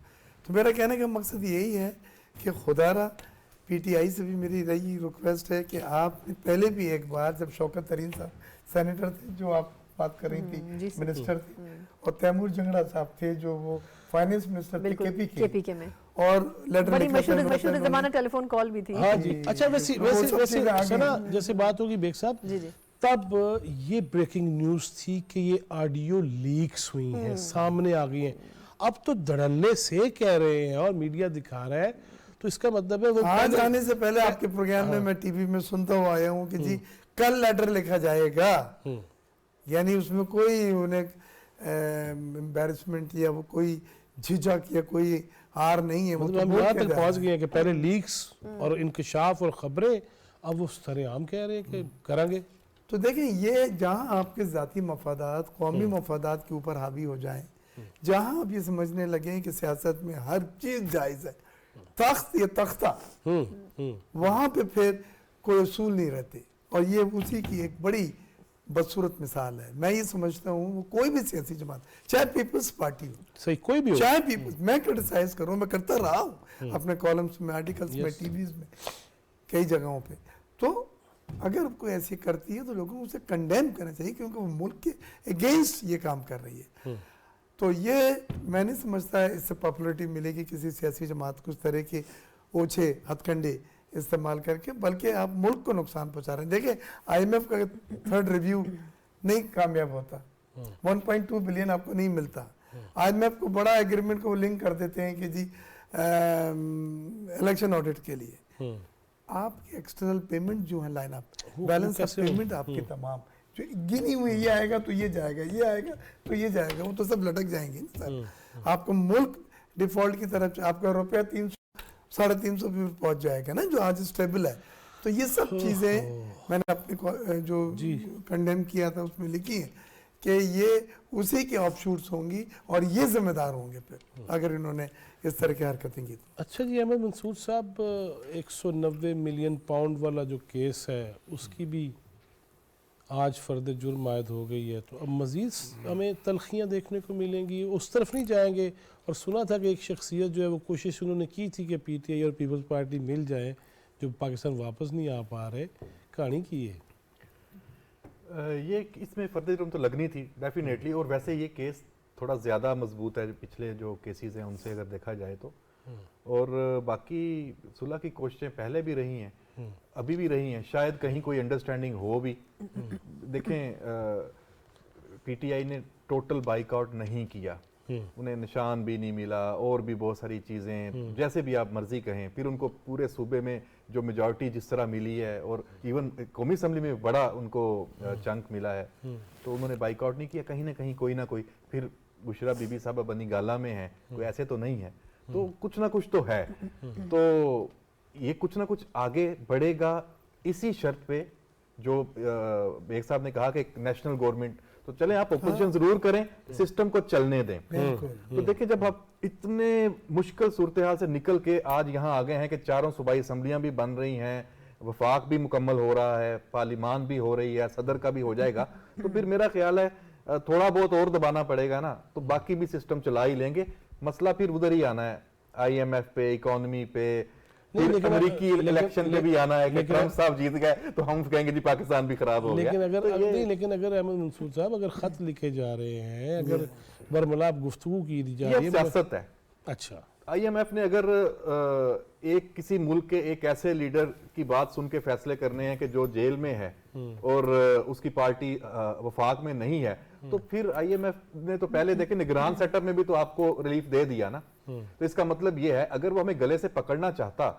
تو میرا کہنے کا مقصد یہی ہے کہ خدا را پی ٹی آئی سے بھی میری رہی ریکویسٹ ہے کہ آپ نے پہلے بھی ایک بار جب شوکت ترین صاحب سینیٹر تھے, جو آپ बात कर रही थी, मिनिस्टर थे, और तैमूर जंगड़ा साहब थे जो वो फाइनेंस मिनिस्टर थे केपीके में, और लेटर बड़ी लिखा था मशहूर ज़माना टेलीफोन कॉल भी थी। हाँ जी। अच्छा वैसे सना जैसे बात होगी बेग साहब, जी जी तब ये ब्रेकिंग न्यूज़ थी कि ये ऑडियो लीक्स हुई हैं, सामने आ गई हैं। अब तो धड़ल्ले से कह रहे हैं और मीडिया दिखा रहा है, तो इसका मतलब है वो आज आने से पहले आपके प्रोग्राम में मैं टीवी में सुनता हुआ आया हूँ कि जी कल लेटर लिखा जाएगा, यानी उसमें कोई उन्हें एम्बैरेसमेंट या वो कोई झिझक या कोई हार नहीं है। मतलब हम यहाँ तक पहुँच गए हैं कि पहले लीक्स और इंकशाफ और खबरें, अब वो सरेआम कह रहे हैं कि करेंगे। तो देखें, ये जहाँ आपके ज़ाती मफादात, कौमी मफादात के ऊपर हावी हो जाएं, जहाँ आप ये समझने लगे कि सियासत में हर चीज़ जायज़ है, तख्त या तख्ता, वहाँ पे फिर कोई असूल नहीं रहते। और ये उसी की एक बड़ी बदसूरत मिसाल है। मैं ये समझता हूँ वो कोई भी सियासी जमात, चाहे पीपल्स पार्टी हो, सही कोई भी हो, चाहे पीपल्स, मैं क्रिटिसाइज करूँ, मैं करता रहा हूँ अपने कॉलम्स में, आर्टिकल्स में, टीवीज में, कई जगहों पे। तो अगर कोई ऐसी करती है तो लोगों को उसे कंडेम करना चाहिए, क्योंकि वो मुल्क के अगेंस्ट ये काम कर रही है। तो ये मैं नहीं समझता है इससे पॉपुलरिटी मिलेगी किसी सियासी जमात को, इस तरह के ओछे हथकंडे इस्तेमाल करके, बल्कि आप मुल्क को नुकसान पहुंचा रहे हैं। देखिए IMF का 3rd रिव्यू नहीं कामयाब होता, 1.2 बिलियन आपको नहीं मिलता। IMF को बड़ा एग्रीमेंट को लिंक कर देते हैं कि जी इलेक्शन ऑडिट के लिए आपके एक्सटर्नल पेमेंट जो है, line up balance of payment आपके तमाम जो गिनी हुई, ये आएगा तो ये जाएगा, ये आएगा तो ये जाएगा, वो तो सब लटक जाएंगे ना सर। आपको मुल्क डिफॉल्ट की तरफ, आपका रुपया 300 350 पे पहुंच जाएगा ना, जो आज स्टेबल है। तो ये सब चीज़ें मैंने अपने जो कंडेम किया था उसमें लिखी हैं कि ये उसी के ऑफशूट्स होंगी और ये जिम्मेदार होंगे फिर अगर इन्होंने इस तरह की हरकतें की। अच्छा जी, अहमद मंसूर साहब, 190 मिलियन पाउंड वाला जो केस है उसकी भी आज फ़र्द जुर्म आयद हो गई है, तो अब मज़ीद हमें तलखियाँ देखने को मिलेंगी, उस तरफ नहीं जाएंगे। और सुना था कि एक शख्सियत जो है वो कोशिश उन्होंने की थी कि PTI और पीपल्स पार्टी मिल जाए, जो पाकिस्तान वापस नहीं आ पा रहे, कहानी की है ये इसमें फ़र्द जुर्म तो लगनी थी डेफिनेटली। और वैसे ये केस थोड़ा ज़्यादा मजबूत है पिछले जो केसेस हैं उनसे अगर देखा जाए तो। और बाकी सुलह की कोशिशें पहले भी रही हैं, अभी भी रही हैं, शायद कहीं कोई अंडरस्टैंडिंग हो भी। देखें PTI ने टोटल बाइकआउट नहीं किया, उन्हें निशान भी नहीं मिला और भी बहुत सारी चीज़ें, जैसे भी आप मर्जी कहें। फिर उनको पूरे सूबे में जो मेजॉरिटी जिस तरह मिली है और इवन कौमी असम्बली में बड़ा उनको चंक मिला है, तो उन्होंने बाइकआउट नहीं किया। कहीं ना कहीं कोई ना कोई, फिर बुशरा बीबी साहब बनी गाला में है, कोई ऐसे तो नहीं है, तो कुछ ना कुछ तो है। तो ये कुछ ना कुछ आगे बढ़ेगा इसी शर्त पे जो बेग साहब ने कहा कि नेशनल गवर्नमेंट, तो चले आप ऑपोजिशन जरूर करें, सिस्टम को चलने दें। तो देखिए, जब आप इतने मुश्किल सूरत हाल से निकल के आज यहाँ आ गए हैं कि चारों सूबाई असम्बलियां भी बन रही हैं, वफाक भी मुकम्मल हो रहा है, पार्लिमान भी हो रही है, सदर का भी हो जाएगा, तो फिर मेरा ख्याल है थोड़ा बहुत और दबाना पड़ेगा ना, तो बाकी भी सिस्टम चला ही लेंगे। मसला फिर उधर ही आना है, IMF पे, इकोनॉमी पे, अमेरिकी इलेक्शन पे भी आना है कि ट्रम्प साहब जीत गए तो हम कहेंगे जी पाकिस्तान भी खराब हो गया। लेकिन अगर अहमद मंसूर साहब, अगर खत लिखे जा रहे हैं, अगर बरमला गुफ्तगू की जा रही है, सियासत है। अच्छा, IMF ने अगर एक किसी मुल्क के एक ऐसे लीडर की बात सुन के फैसले करने हैं कि जो जेल में है और उसकी पार्टी वफाक में नहीं है, तो फिर IMF ने तो पहले देखे निगरान सेटअप में भी तो आपको रिलीफ दे दिया ना। तो इसका मतलब ये है, अगर वो हमें गले से पकड़ना चाहता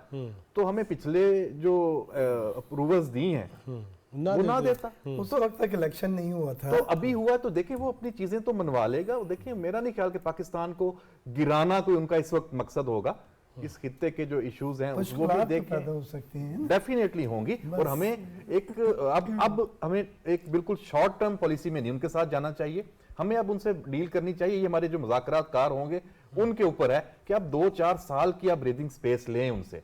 तो हमें पिछले जो अप्रूवल्स दी हैं वो ना देता। उस वक्त तक इलेक्शन नहीं हुआ था, तो अभी हुआ, तो देखिए वो अपनी चीजें तो मनवा लेगा। देखिए, मेरा नहीं ख्याल कि पाकिस्तान को गिराना कोई उनका इस वक्त मकसद होगा। इस खित्ते के जो इश्यूज हैं वो भी देखें, हो सकती हैं, डेफिनेटली होंगी। और हमें एक अब हमें एक बिल्कुल शॉर्ट टर्म पॉलिसी में नहीं उनके साथ जाना चाहिए, हमें अब उनसे डील करनी चाहिए। ये हमारे जो मुज़ाकरातकार होंगे उनके ऊपर है कि आप 2-4 साल की आप ब्रीदिंग स्पेस लें उनसे,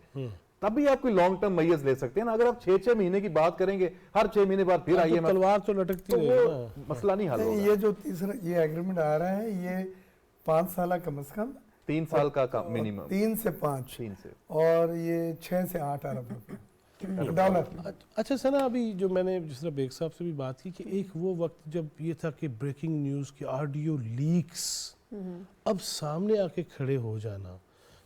तभी आप कोई लॉन्ग टर्म मैयर्स ले सकते हैं ना। अगर आप 6-6 महीने की बात करेंगे, हर 6 महीने बाद फिर आइए, तलवार तो लटकती तो है, वो मसला नहीं हल होगा। ये जो तीसरा ये एग्रीमेंट आ रहा है, ये 5 साल कम से कम, 3 साल का मिनिमम, 3 से 5, 3 से, और ये 6 से 8 अरब रुपए। डॉलर। अच्छा सना, अभी जो मैंने जिस तरह बेग साहब से भी बात की कि एक वो वक्त जब ये था कि ब्रेकिंग न्यूज़ की ऑडियो लीक्स अब सामने आके खड़े हो जाना,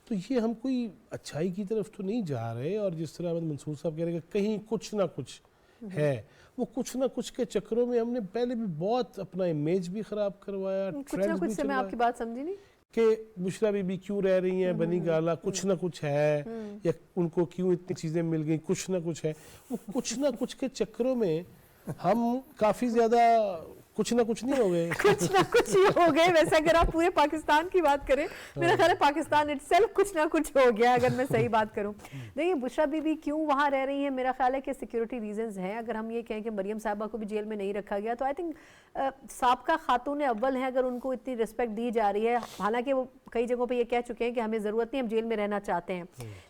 तो ये हम कोई अच्छाई की तरफ तो नहीं जा रहे, और जिस तरह अहमद मंसूर साहब कह रहे हैं कि कहीं कुछ ना कुछ है, वो कुछ ना कुछ के चक्करों में हमने पहले भी बहुत अपना इमेज भी ख़राब करवाया, कुछ ना ट्रेंड्स कुछ भी से मैं चलवाए आपकी बात समझी नहीं कि बुशरा बीबी क्यों रह रही हैं बनी गाला, कुछ ना कुछ है, या उनको क्यों इतनी चीज़ें मिल गई, कुछ ना कुछ है। वो कुछ ना कुछ के चक्करों में हम काफ़ी ज़्यादा कुछ ना कुछ नहीं हो गए। कुछ ना कुछ ही हो गए। वैसे अगर आप पूरे पाकिस्तान की बात करें, मेरा ख्याल है पाकिस्तान इटसेल्फ कुछ ना कुछ हो गया, अगर मैं सही बात करूं। देखिए बुशरा बीबी क्यों वहां रह रही हैं, मेरा ख्याल है कि सिक्योरिटी रीजंस हैं। अगर हम ये कहें कि मरियम साहबा को भी जेल में नहीं रखा गया, तो आई थिंक साबका खातून अव्वल हैं, अगर उनको इतनी रिस्पेक्ट दी जा रही है, हालांकि वो कई जगहों पे ये कह चुके हैं कि हमें ज़रूरत नहीं, हम जेल में रहना चाहते हैं,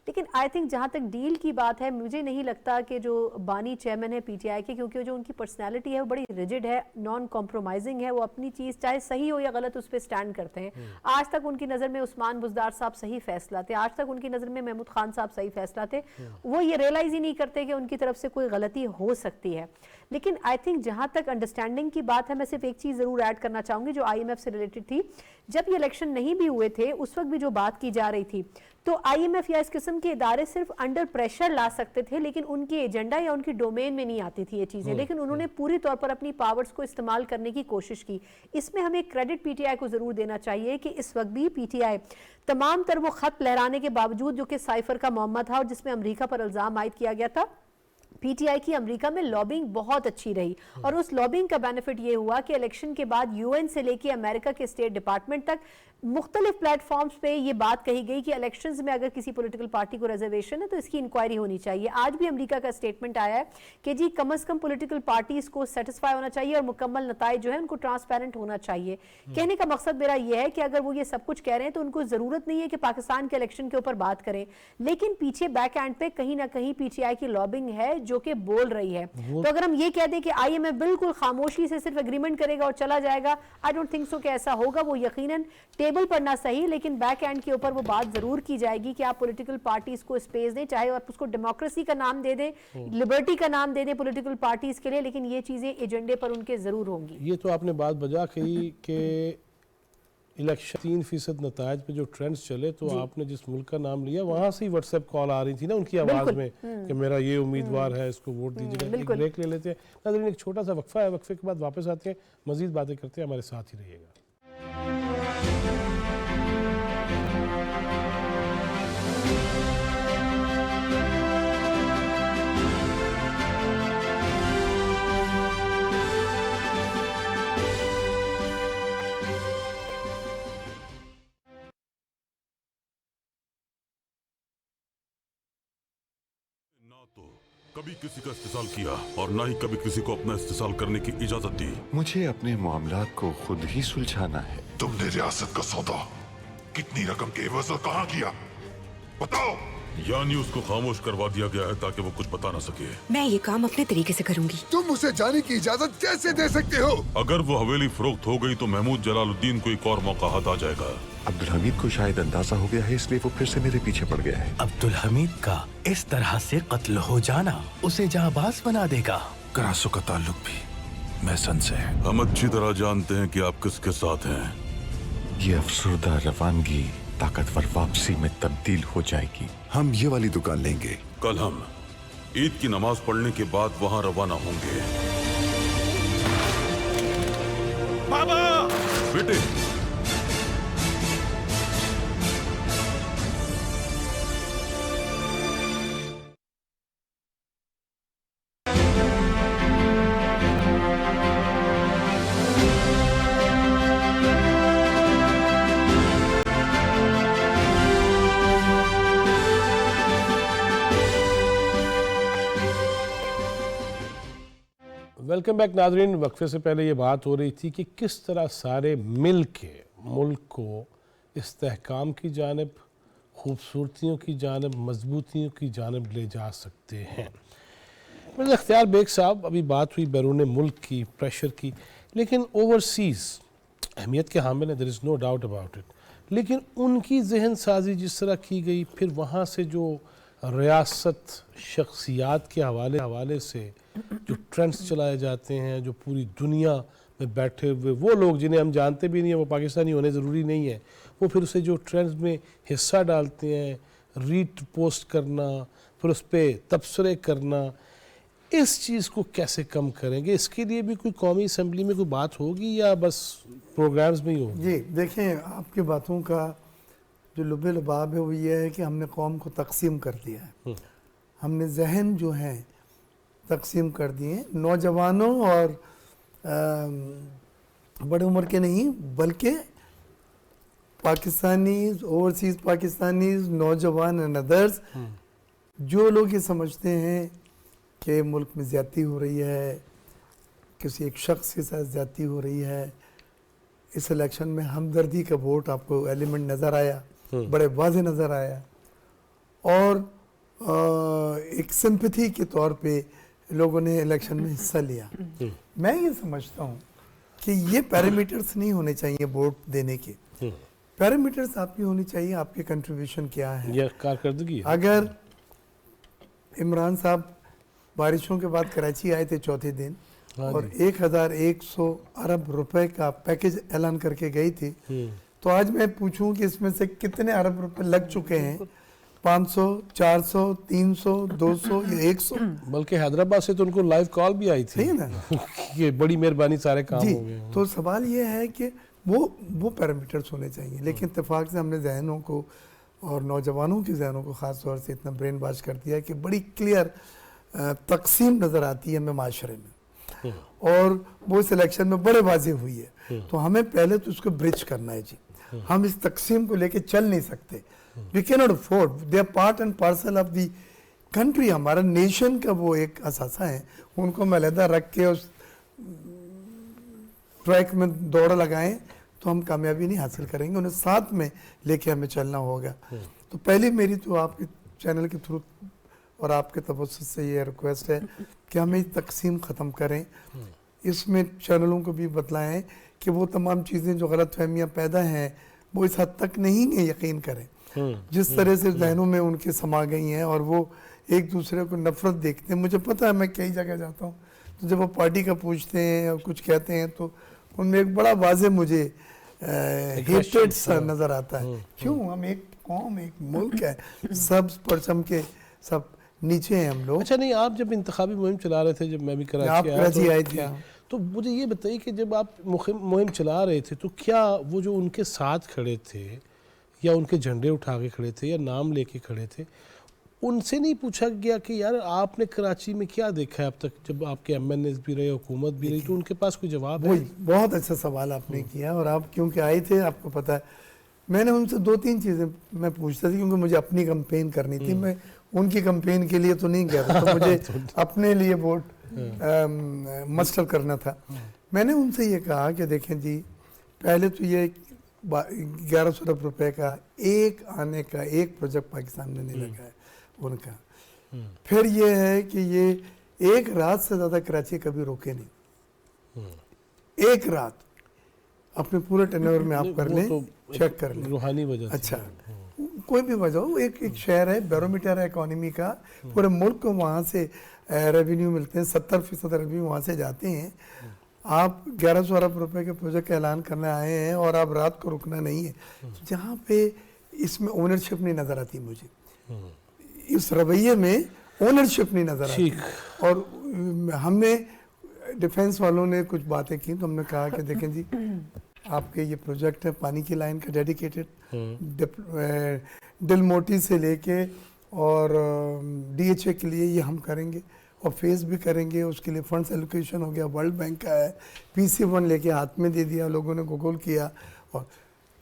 लेकिन आई थिंक जहाँ तक डील की बात है, मुझे नहीं लगता कि जो बानी चेयरमैन है पीटीआई के, क्योंकि जो उनकी पर्सनैलिटी है वो बड़ी रिजिड है, नॉन कॉम्प्रोमाइजिंग है, वो अपनी चीज़ चाहे सही हो या गलत उस पर स्टैंड करते हैं। आज तक उनकी नज़र में उस्मान बुज़दार साहब सही फैसला थे, आज तक उनकी नज़र में महमूद खान साहब सही फैसला थे, वो ये रियलाइज़ ही नहीं करते कि उनकी तरफ से कोई गलती हो सकती है। लेकिन आई थिंक जहाँ तक अंडरस्टैंडिंग की बात है, मैं सिर्फ एक चीज़ ज़रूर ऐड करना चाहूँगी जो IMF से रिलेटेड थी। जब ये इलेक्शन नहीं भी हुए थे, उस वक्त भी जो बात की जा रही थी, तो IMF या इस किस्म के इदारे सिर्फ अंडर प्रेशर ला सकते थे, लेकिन उनके एजेंडा या उनकी डोमेन में नहीं आती थी ये चीज़ें। लेकिन उन्होंने पूरी तौर पर अपनी पावर्स को इस्तेमाल करने की कोशिश की। इसमें हमें क्रेडिट PTI को ज़रूर देना चाहिए कि इस वक्त भी PTI तमाम तर वो ख़त लहराने के बावजूद, जो कि साइफर का मामला था और जिसमें अमरीका पर इल्ज़ाम आयद किया गया था, PTI की अमेरिका में लॉबिंग बहुत अच्छी रही, और उस लॉबिंग का बेनिफिट ये हुआ कि इलेक्शन के बाद UN से लेके अमेरिका के स्टेट डिपार्टमेंट तक मुख्तलिफ प्लेटफॉर्म्स पे ये बात कही गई कि इलेक्शंस में अगर किसी पॉलिटिकल पार्टी को रिजर्वेशन है तो इसकी इंक्वायरी होनी चाहिए। आज भी अमेरिका का स्टेटमेंट आया है कि जी कम अज़ कम पॉलिटिकल पार्टीज को सेटिस्फाई होना चाहिए और मुकम्मल नताइज जो है उनको ट्रांसपेरेंट होना चाहिए। कहने का मकसद मेरा ये है कि अगर वो ये सब कुछ कह रहे हैं तो उनको ज़रूरत नहीं है कि पाकिस्तान के इलेक्शन के ऊपर बात करें, लेकिन पीछे बैक एंड पे कहीं ना कहीं PTI की लॉबिंग है जो कि बोल रही है। तो अगर हम ये कह दें कि IMF बिल्कुल खामोशी से सिर्फ एग्रीमेंट करेगा और चला जाएगा, आई डोंट थिंक सो कि ऐसा होगा। वो यकीनन टेबल पर ना सही, लेकिन बैक एंड के ऊपर वो बात जरूर की जाएगी कि आप पॉलिटिकल पार्टीज को स्पेस दें, चाहे आप उसको डेमोक्रेसी का नाम दे दें, लिबर्टी का नाम दे दें पॉलिटिकल पार्टीज के लिए, लेकिन ये चीजें एजेंडे पर उनके जरूर होंगी। ये तो आपने बात बजा कही कि इलेक्शन 3% नताज पे जो ट्रेंड्स चले, तो आपने जिस मुल्क का नाम लिया वहाँ से ही व्हाट्सएप कॉल आ रही थी ना उनकी आवाज़ में कि मेरा ये उम्मीदवार है, इसको वोट दीजिएगा। एक ब्रेक ले लेते हैं नाज़रीन, एक छोटा सा वक्फा है, वक्फे के बाद वापस आते हैं, मज़ीद बातें करते हैं, हमारे साथ ही रहिएगा। कभी किसी का इस्तेसाल किया और ना ही कभी किसी को अपना इस्तेसाल करने की इजाजत दी। मुझे अपने मामलात को खुद ही सुलझाना है। तुमने रियासत का सौदा कितनी रकम के एवज कहाँ किया, बताओ। यानी उसको खामोश करवा दिया गया है ताकि वो कुछ बता ना सके। मैं ये काम अपने तरीके से करूंगी। तुम उसे जाने की इजाजत कैसे दे सकते हो? अगर वो हवेली फरोख्त हो गई तो महमूद जलालुद्दीन को एक और मौका हाथ आ जाएगा। अब्दुल हमीद को शायद अंदाजा हो गया है, इसलिए वो फिर से मेरे पीछे पड़ गया है। अब्दुल हमीद का इस तरह से कत्ल हो जाना उसे जाबाज बना देगा। करासो का ताल्लुक भी महसन से है। हम अच्छी तरह जानते हैं कि आप किसके साथ हैं। ये अफसरदा रवानगी ताकतवर वापसी में तब्दील हो जाएगी। हम ये वाली दुकान लेंगे। कल हम ईद की नमाज पढ़ने के बाद वहाँ रवाना होंगे। बाबा बेटे, वेलकम बैक नाजरीन। वक्फे से पहले ये बात हो रही थी कि किस तरह सारे मिल के मुल्क को इस्तेहकाम की जानब, खूबसूरतियों की जानब, मजबूतियों की जानब ले जा सकते हैं। मिर्ज़ा इख्तियार बेग साहब, अभी बात हुई बैरून मुल्क की, प्रेशर की, लेकिन ओवरसीज़ अहमियत के हामिल हैं, there is no doubt about it, लेकिन उनकी जहन साजी जिस तरह की गई, फिर वहाँ से जो ریاست شخصیات کے حوالے سے جو ٹرینڈز چلائے جاتے ہیں، جو پوری دنیا میں بیٹھے ہوئے وہ لوگ جنہیں ہم جانتے بھی نہیں ہیں، وہ پاکستانی ہونے ضروری نہیں ہے، وہ پھر اسے جو ٹرینڈز میں حصہ ڈالتے ہیں، ریٹ پوسٹ کرنا، پھر اس پہ تبصرے کرنا، اس چیز کو کیسے کم کریں گے؟ اس کے لیے بھی کوئی قومی اسمبلی میں کوئی بات ہوگی یا بس پروگرامز میں ہی ہوگی؟ جی دیکھیں، آپ کی باتوں کا جو لب لباب ہے وہ یہ ہے کہ ہم نے قوم کو تقسیم کر دیا ہے، ہم نے ذہن جو ہیں تقسیم کر دیے ہیں، نوجوانوں اور بڑے عمر کے نہیں بلکہ پاکستانیز، اوورسیز پاکستانیز، نوجوان اینڈ ادرس، جو لوگ یہ سمجھتے ہیں کہ ملک میں زیادتی ہو رہی ہے، کسی ایک شخص کے ساتھ زیادتی ہو رہی ہے. اس الیکشن میں ہمدردی کا ووٹ آپ کو ایلیمنٹ نظر آیا، بڑے واضح نظر آیا، اور ایک سمپتھی کے طور پہ لوگوں نے الیکشن میں حصہ لیا. میں یہ سمجھتا ہوں کہ یہ پیرامیٹرز نہیں ہونے چاہیے ووٹ دینے کے. پیرامیٹرز آپ کی ہونی چاہیے آپ کے کنٹریبیوشن کیا ہے. یہ کارکردگی. اگر عمران صاحب بارشوں کے بعد کراچی آئے تھے چوتھے دن اور 1100 ارب روپے کا پیکج اعلان کر کے گئی تھی، تو آج میں پوچھوں کہ اس میں سے کتنے ارب روپے لگ چکے ہیں؟ 500، 400، 300، 200 یا 100؟ بلکہ حیدرآباد سے تو ان کو لائیو کال بھی آئی تھی کہ بڑی مہربانی سارے کام ہو گئے. تو سوال یہ ہے کہ وہ پیرامیٹرز ہونے چاہیے. لیکن اتفاق سے ہم نے ذہنوں کو اور نوجوانوں کے ذہنوں کو خاص طور سے اتنا برین واش کر دیا کہ بڑی کلیئر تقسیم نظر آتی ہے ہمیں معاشرے میں، اور وہ اس الیکشن میں بڑے واضح ہوئی ہے. تو ہمیں پہلے تو اس کو برج کرنا ہے. جی ہم اس تقسیم کو لے کے چل نہیں سکتے. We cannot afford. They are part and parcel of the country. ہمارا نیشن کا وہ ایک اثاثہ ہے، ان کو علیحدہ رکھ کے اس ٹریک میں دوڑ لگائیں تو ہم کامیابی نہیں حاصل کریں گے. انہیں ساتھ میں لے کے ہمیں چلنا ہوگا. تو پہلی میری تو آپ کے چینل کے تھرو اور آپ کے توسط سے یہ ریکویسٹ ہے کہ ہمیں تقسیم ختم کریں. اس میں چینلوں کو بھی بتلائیں کہ وہ تمام چیزیں جو غلط فہمیاں پیدا ہیں وہ اس حد تک نہیں ہیں. یقین کریں جس طرح سے ذہنوں میں ان کے سما گئی ہیں اور وہ ایک دوسرے کو نفرت دیکھتے ہیں. مجھے پتہ ہے، میں کئی جگہ جاتا ہوں تو جب وہ پارٹی کا پوچھتے ہیں اور کچھ کہتے ہیں تو ان میں ایک بڑا واضح مجھے ہیٹریڈ سا نظر آتا ہے. کیوں؟ ہم ایک قوم، ایک ملک ہے، سب پرچم کے سب نیچے ہیں ہم لوگ. اچھا نہیں، آپ جب انتخابی مہم چلا رہے تھے، جب میں بھی کراچی آئے تھے، تو مجھے یہ بتائیے کہ جب آپ مہم چلا رہے تھے تو کیا وہ جو ان کے ساتھ کھڑے تھے یا ان کے جھنڈے اٹھا کے کھڑے تھے یا نام لے کے کھڑے تھے، ان سے نہیں پوچھا گیا کہ یار آپ نے کراچی میں کیا دیکھا ہے اب تک، جب آپ کے ایم این ایز بھی رہے، حکومت بھی رہی، تو ان کے پاس کوئی جواب ہے؟ بہت اچھا سوال آپ نے کیا. اور آپ کیونکہ آئے تھے، آپ کو پتہ ہے میں نے ان سے 2-3 چیزیں میں پوچھتا تھا، کیونکہ مجھے اپنی کمپین کرنی تھی. میں ان کی کمپین کے لیے تو نہیں گیا تھا، تو مجھے اپنے لیے ووٹ مسٹر کرنا تھا. میں نے ان سے یہ کہا کہ دیکھیں جی، پہلے تو یہ 1100 ارب روپے کا ایک آنے کا ایک پروجیکٹ پاکستان میں نہیں لگا ہے ان کا. پھر یہ ہے کہ یہ ایک رات سے زیادہ کراچی کبھی روکے نہیں. ایک رات اپنے پورے ٹینور میں آپ کر لیں، چیک کر لیں. روحانی وجہ. اچھا، کوئی بھی وجہ ہو، ایک شہر ہے، بیرومیٹر ہے اکانومی کا، پورے ملک کو وہاں سے ریونیو ملتے ہیں، 70% ریونیو وہاں سے جاتے ہیں. آپ 1100 ارب روپے کے پروجیکٹ کا اعلان کرنے آئے ہیں اور آپ رات کو رکنا نہیں ہے. جہاں پہ اس میں اونرشپ نہیں نظر آتی، مجھے اس رویے میں اونرشپ نہیں نظر آتی. اور ہم نے ڈیفنس والوں نے کچھ باتیں کی تو ہم نے کہا کہ دیکھیں جی، آپ کے یہ پروجیکٹ ہے پانی کی لائن کا ڈیڈیکیٹڈ، ڈل موٹی سے لے کے اور ڈی ایچ اے کے لیے یہ ہم کریں گے اور فیس بھی کریں گے. اس کے لیے فنڈز ایلوکیشن ہو گیا، ورلڈ بینک کا ہے، PC1 لے کے ہاتھ میں دے دیا، لوگوں نے گوگل کیا. اور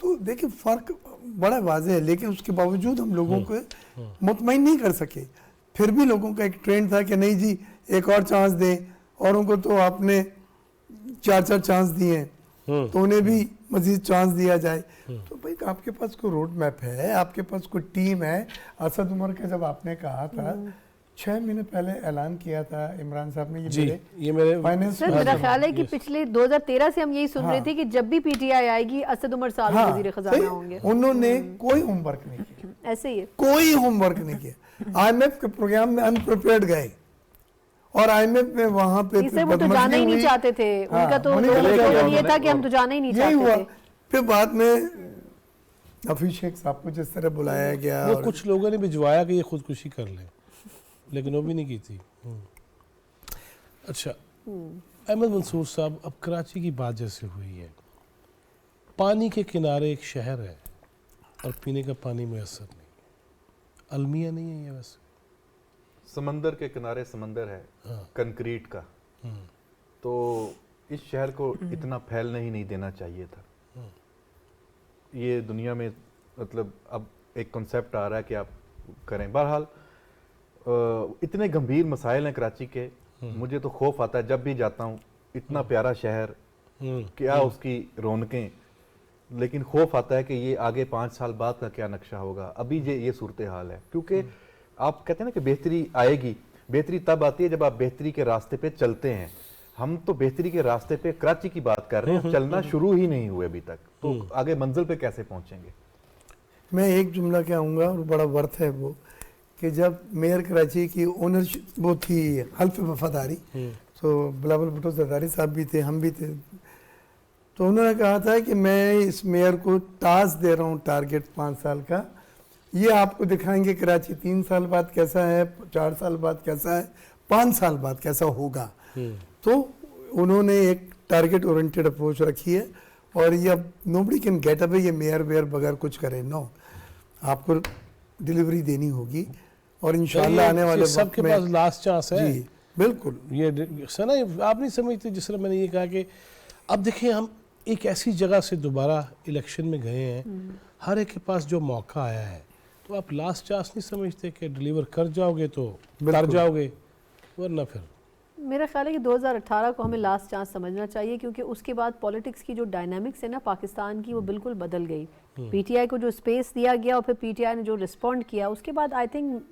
تو دیکھیں فرق بڑا واضح ہے، لیکن اس کے باوجود ہم لوگوں کو مطمئن نہیں کر سکے. پھر بھی لوگوں کا ایک ٹرینڈ تھا کہ نہیں جی ایک اور چانس دیں، اور ان کو تو آپ نے 4 چانس دیے ہیں تو انہیں بھی مزید چانس دیا جائے. تو بھائی آپ کے پاس کوئی روڈ میپ ہے، آپ کے پاس کوئی ٹیم ہے. اسد عمر کا جب آپ نے کہا تھا 6 مہینے پہلے اعلان کیا تھا عمران صاحب نے، یہ میرے فائنینس، میرا خیال ہے کہ پچھلے 2013 سے ہم یہی سن رہے تھے کہ جب بھی PTI آئے گی اسد عمر صاحب وزیر خزانہ ہوں گے. انہوں نے کوئی ہوم ورک نہیں کیا، ایسے ہی ہے، کوئی ہوم ورک نہیں کیا. IMF के प्रोग्राम में अनप्रिपेयर्ड गए और IMF में वहाँ पे इससे वो तो जाना ही नहीं चाहते थे, उनका तो ये था कि हम तो जाना ही नहीं चाहते थे। फिर बाद में हफीज शेख साहब को जिस तरह बुलाया गया, वो कुछ लोगों ने भिजवाया कि ये खुदकुशी कर लें, लेकिन वो भी नहीं की थी। अच्छा अहमद मंसूर साहब, अब कराची की बात जैसे हुई है, पानी के किनारे एक शहर है और पीने का पानी मैसर नहीं, अलमिया नहीं है ये वैसे, समंदर के किनारे समंदर है कंक्रीट का, तो इस शहर को इतना फैलने ही नहीं देना चाहिए था। ये दुनिया में मतलब अब एक कॉन्सेप्ट आ रहा है कि आप करें। बहरहाल इतने गंभीर मसाइल हैं कराची के, मुझे तो खौफ आता है जब भी जाता हूँ, इतना प्यारा शहर, क्या उसकी रौनकें, लेकिन खौफ आता है कि ये आगे 5 साल बाद का क्या नक्शा होगा। अभी ये सूरत हाल है, क्योंकि आप कहते हैं ना कि बेहतरी आएगी, बेहतरी तब आती है जब आप बेहतरी के रास्ते पे चलते हैं। हम तो बेहतरी के रास्ते पे कराची की बात कर रहे हैं, चलना शुरू ही नहीं हुए अभी तक, तो आगे मंजिल पे कैसे पहुंचेंगे? मैं एक जुमला कहूँगा और बड़ा वर्थ है वो, कि जब मेयर कराची की ओनरशिप वो थी हल्फ वफादारी, तो बिलावल भुट्टो जरदारी साहब भी थे, हम भी थे, तो उन्होंने कहा था कि मैं इस मेयर को टास्क दे रहा हूँ, टारगेट 5 साल का, ये आपको दिखाएंगे कराची 3 साल बाद कैसा है, 4 साल बाद कैसा है, 5 साल बाद कैसा होगा। तो उन्होंने एक टारगेट ओरिएंटेड अप्रोच रखी है, और ये अब नोबडी कैन गेट अवे ये मेयर वेयर बगैर कुछ करे, नो, आपको डिलीवरी देनी होगी, और इंशाल्लाह आने वाले सबके पास लास्ट चांस है। जी बिल्कुल, ये सना आप नहीं समझते, जिस तरह मैंने ये कहा कि अब देखिए हम एक ऐसी जगह से दोबारा इलेक्शन में गए हैं, हर एक के पास जो मौका आया है, तो आप लास्ट चांस नहीं समझते कि डिलीवर कर जाओगे तो कर जाओगे, वरना फिर मेरा ख्याल है कि 2018 को हमें लास्ट चांस समझना चाहिए, क्योंकि उसके बाद पॉलिटिक्स की जो डायनामिक्स है ना पाकिस्तान की, वो बिल्कुल बदल गई। पीटीआई को जो स्पेस दिया गया और फिर पीटीआई ने जो रिस्पॉन्ड किया, उसके बाद आई थिंक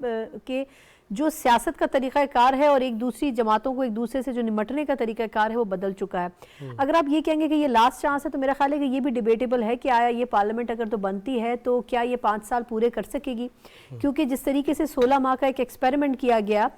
कि जो सियासत का तरीक़ाकार है और एक दूसरी जमातों को एक दूसरे से जो निमटने का तरीक़ाकार है वो बदल चुका है। अगर आप ये कहेंगे कि ये लास्ट चांस है, तो मेरा ख्याल है कि ये भी डिबेटेबल है कि आया ये पार्लियामेंट अगर तो बनती है तो क्या ये 5 साल पूरे कर सकेगी, क्योंकि जिस तरीके से 16 माह का एक एक्सपेरिमेंट किया गया,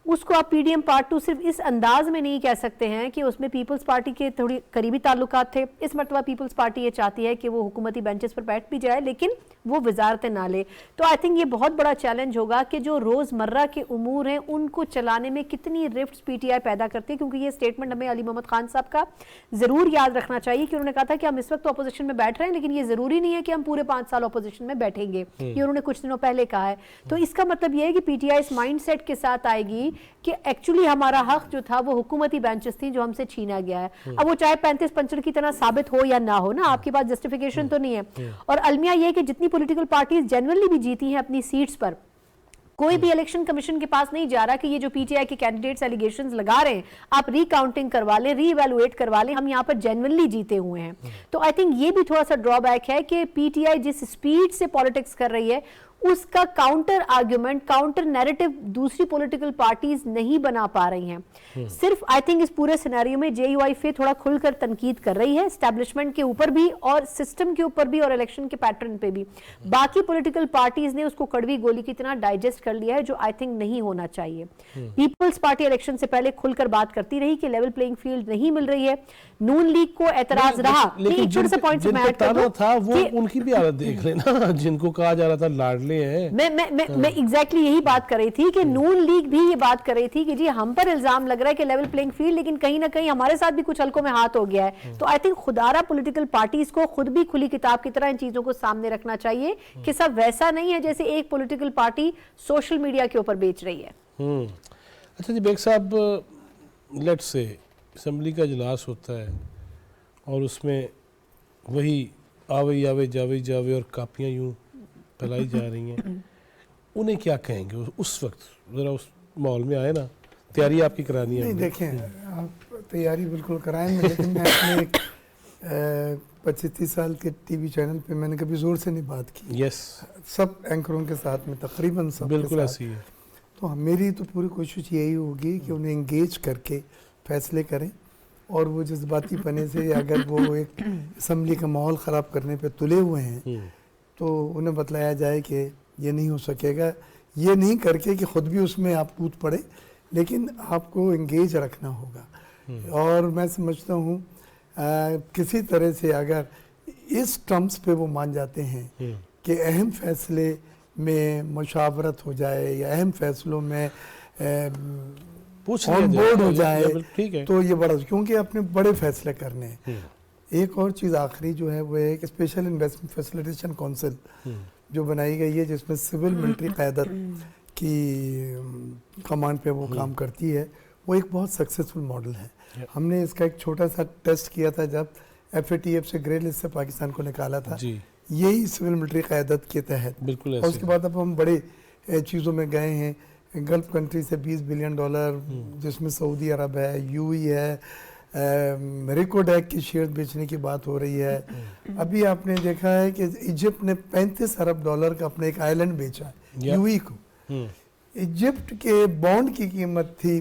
उसको आप PDM पार्ट 2 सिर्फ इस अंदाज में नहीं कह सकते हैं कि उसमें पीपल्स पार्टी के थोड़ी करीबी ताल्लुकात थे। इस मरतबा पीपल्स पार्टी ये चाहती है कि वो हुकूमती बेंचेस पर बैठ भी जाए, लेकिन वो वजारतें ना ले। तो आई थिंक ये बहुत बड़ा चैलेंज होगा कि जो रोज़मर्रा के उमूर हैं उनको चलाने में कितनी रिफ्ट्स पीटीआई पैदा करती है, क्योंकि ये स्टेटमेंट हमें अली मोहम्मद खान साहब का ज़रूर याद रखना चाहिए कि उन्होंने कहा था कि हम इस वक्त अपोजिशन में बैठ रहे हैं, लेकिन ये ज़रूरी नहीं है कि हम पूरे 5 साल अपोजिशन में बैठेंगे, ये उन्होंने कुछ दिनों पहले कहा है। तो इसका मतलब ये है कि पीटीआई इस माइंड सेट के साथ आएगी कि एक्चुअली हमारा हक जो था वो हुकूमती बेंचेस थी जो हमसे छीना गया है। अब वो चाहे 35-55 की तरह साबित हो या ना हो ना, आपके पास जस्टिफिकेशन तो नहीं है। और अलमिया ये कि जितनी पॉलिटिकल पार्टीज जनरली भी जीती हैं अपनी सीट्स पर, कोई भी इलेक्शन कमीशन के पास नहीं जा रहा कि ये जो पीटीआई के कैंडिडेट्स एलिगेशंस लगा रहे हैं आप रिकाउंटिंग करवा लें, रीवैल्यूएट करवा लें, हम यहाँ पर जेन्युइनली जीते हुए हैं। तो आई थिंक ये भी थोड़ा सा ड्रॉबैक है कि पीटीआई जिस स्पीड से पॉलिटिक्स कर रही है उसका काउंटर आर्ग्यूमेंट, काउंटर नैरेटिव दूसरी पॉलिटिकल पार्टीज नहीं बना पा रही हैं। सिर्फ आई थिंक इस पूरे सिनेरियो में जेयूआई फिर थोड़ा खुलकर तनकीद कर रही है एस्टैब्लिशमेंट के ऊपर भी और सिस्टम के ऊपर भी और इलेक्शन के पैटर्न पे भी। बाकी पॉलिटिकल पार्टीज ने उसको कड़वी गोली की तरह डाइजेस्ट कर लिया है, जो आई थिंक नहीं होना चाहिए। पीपल्स पार्टी इलेक्शन से पहले खुलकर बात करती रही कि लेवल प्लेइंग फील्ड नहीं मिल रही है। नून लीग को एतराज रहा, लेकिन था वो उनकी भी हालत देख लेना, जिनको कहा जा रहा था लाडले हैं। मैं एग्जैक्टली यही बात कर रही थी कि नून लीग भी ये बात कर रही थी कि जी हम पर इल्जाम लग रहा है कि लेवल प्लेइंग फील्ड, लेकिन कहीं ना कहीं हमारे साथ भी कुछ हलकों में हाथ हो गया है। तो आई थिंक खुदारा पॉलिटिकल पार्टीज को खुद भी खुली किताब की तरह इन चीजों को सामने रखना चाहिए कि सब वैसा नहीं है जैसे एक पॉलिटिकल पार्टी सोशल मीडिया के ऊपर बेच रही है। अच्छा जी बेग साहब, लेट्स से असेंबली का इजलास होता है और उसमें वही आवे आवे जावे जावे और कापियाँ यूं फैलाई जा रही हैं, उन्हें क्या कहेंगे उस वक्त? ज़रा उस माहौल में आए ना, तैयारी आपकी करानी है। नहीं देखें, आप तैयारी बिल्कुल कराएं, लेकिन मैं अपने 25-30 साल के टीवी चैनल पे मैंने कभी ज़ोर से नहीं बात की। यस, सब एंकरों के साथ में तकरीबन सब बिल्कुल ऐसी है। तो मेरी तो पूरी कोशिश यही होगी कि उन्हें इंगेज करके फैसले करें, और वो जज्बाती पने से अगर वो एक असम्बली का माहौल ख़राब करने पे तुले हुए हैं तो उन्हें बतलाया जाए कि ये नहीं हो सकेगा, یہ نہیں کر کے کہ خود بھی اس میں آپ کود پڑے، لیکن آپ کو انگیج رکھنا ہوگا. اور میں سمجھتا ہوں کسی طرح سے اگر اس ٹرمز پہ وہ مان جاتے ہیں کہ اہم فیصلے میں مشاورت ہو جائے یا اہم فیصلوں میں آن بورڈ ہو جائے تو یہ بڑا، کیونکہ اپنے بڑے فیصلے کرنے ہیں. ایک اور چیز آخری جو ہے وہ ایک اسپیشل انویسٹمنٹ فیسیلیٹیشن کونسل جو بنائی گئی ہے، جس میں سول ملٹری قیادت کی کمان پہ وہ کام کرتی ہے، وہ ایک بہت سکسیسفل ماڈل ہے. ہم نے اس کا ایک چھوٹا سا ٹیسٹ کیا تھا جب FATF سے گرے لسٹ سے پاکستان کو نکالا تھا، یہی سول ملٹری قیادت کے تحت. اور اس کے بعد اب ہم بڑے چیزوں میں گئے ہیں، گلف کنٹری سے $20 بلین، جس میں سعودی عرب ہے، UAE ہے، ریکوڈیک کی شیئر بیچنے کی بات ہو رہی ہے. ابھی آپ نے دیکھا ہے کہ ایجپٹ نے $35 ارب کا اپنا ایک آئی لینڈ بیچا ہے UAE کو. ایجپٹ کے بانڈ کی قیمت تھی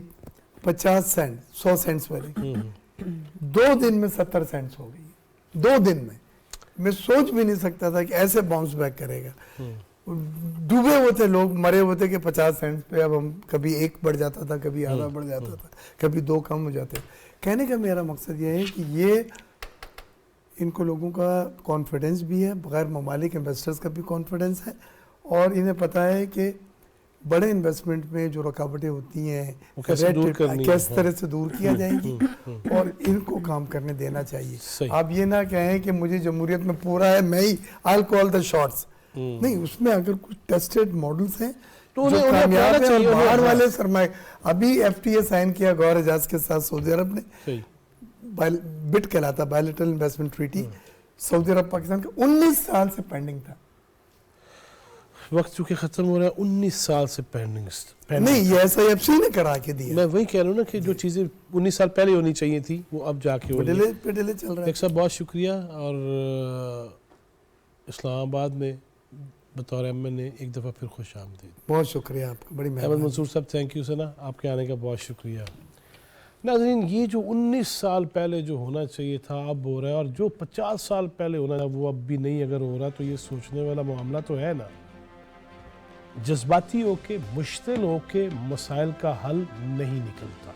50 سینٹ 100 سینٹس والی، 2 دن میں 70 سینٹس ہو گئی. 2 دن میں سوچ بھی نہیں سکتا تھا کہ ایسے باؤنس بیک کرے گا. ڈوبے ہوئے تھے لوگ، مرے ہوئے تھے کہ 50 سینٹس پہ اب ہم کبھی 1 بڑھ جاتا تھا، کبھی آدھا بڑھ جاتا تھا، کبھی 2 کم ہو جاتے. کہنے کا میرا مقصد یہ ہے کہ یہ ان کو لوگوں کا کانفیڈنس بھی ہے، بغیر ممالک انویسٹرز کا بھی کانفیڈنس ہے، اور انہیں پتہ ہے کہ بڑے انویسٹمنٹ میں جو رکاوٹیں ہوتی ہیں کس طرح سے دور کیا جائیں گی، اور ان کو کام کرنے دینا چاہیے. آپ یہ نہ کہیں کہ مجھے جمہوریت میں پورا ہے، میں ہی I'll call the shots. نہیں، اس میں اگر کچھ ٹیسٹڈ ماڈلز ہیں جو کامیاب ہیں، اور باہر والے سرمایہ، ابھی FTA سائن کیا گوہر اعجاز کے ساتھ سعودی عرب نے، بٹ کہلاتا بائلیٹرل انویسٹمنٹ ٹریٹی، سعودی عرب پاکستان کا 19 سال سے پینڈنگ تھا. وقت چونکہ ختم ہو رہا ہے، 19 سال سے پینڈنگ. نہیں، یہ SIFC نے کرا کے دیا. میں وہی کہہ رہا ہوں نا کہ جو چیزیں 19 سال پہلے ہونی چاہیے تھی وہ اب جا کے ڈیلے چل رہا ہے. ایک صاحب بہت شکریہ، اور اسلام آباد میں بطور MN ایک دفعہ پھر خوش آمدید. بہت شکریہ آپ کا، بڑی احمد مہربانی. منصور صاحب تھینک یو سنا، آپ کے آنے کا بہت شکریہ. ناظرین، یہ جو 19 سال پہلے جو ہونا چاہیے تھا اب ہو رہا ہے، اور جو 50 سال پہلے ہونا تھا وہ اب بھی نہیں اگر ہو رہا، تو یہ سوچنے والا معاملہ تو ہے نا. جذباتی ہو کے، مشتعل ہو کے مسائل کا حل نہیں نکلتا،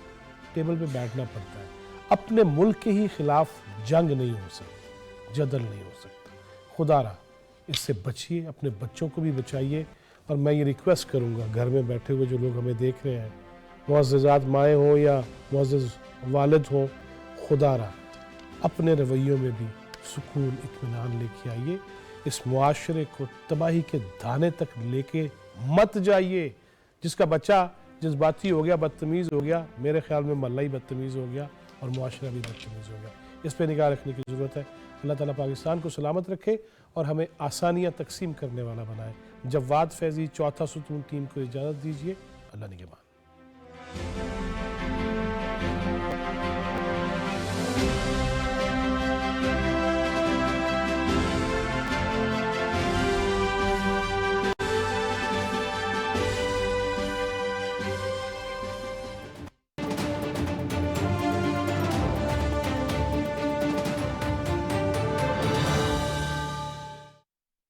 ٹیبل پہ بیٹھنا پڑتا ہے. اپنے ملک کے ہی خلاف جنگ نہیں ہو سکتی، جدل نہیں ہو سکتا. خدا را اس سے بچیے، اپنے بچوں کو بھی بچائیے. اور میں یہ ریکویسٹ کروں گا گھر میں بیٹھے ہوئے جو لوگ ہمیں دیکھ رہے ہیں، معززات مائیں ہوں یا معزز والد ہوں، خدا را اپنے رویوں میں بھی سکون اطمینان لے کے آئیے. اس معاشرے کو تباہی کے دھانے تک لے کے مت جائیے. جس کا بچہ جذباتی ہو گیا، بدتمیز ہو گیا، میرے خیال میں محلہ ہی بدتمیز ہو گیا اور معاشرہ بھی بدتمیز ہو گیا. اس پہ نگاہ رکھنے کی ضرورت ہے. اللہ تعالیٰ پاکستان کو سلامت رکھے اور ہمیں آسانیاں تقسیم کرنے والا بنائے. جواد فیضی، چوتھا ستون ٹیم کو اجازت دیجیے. اللہ نگہبان.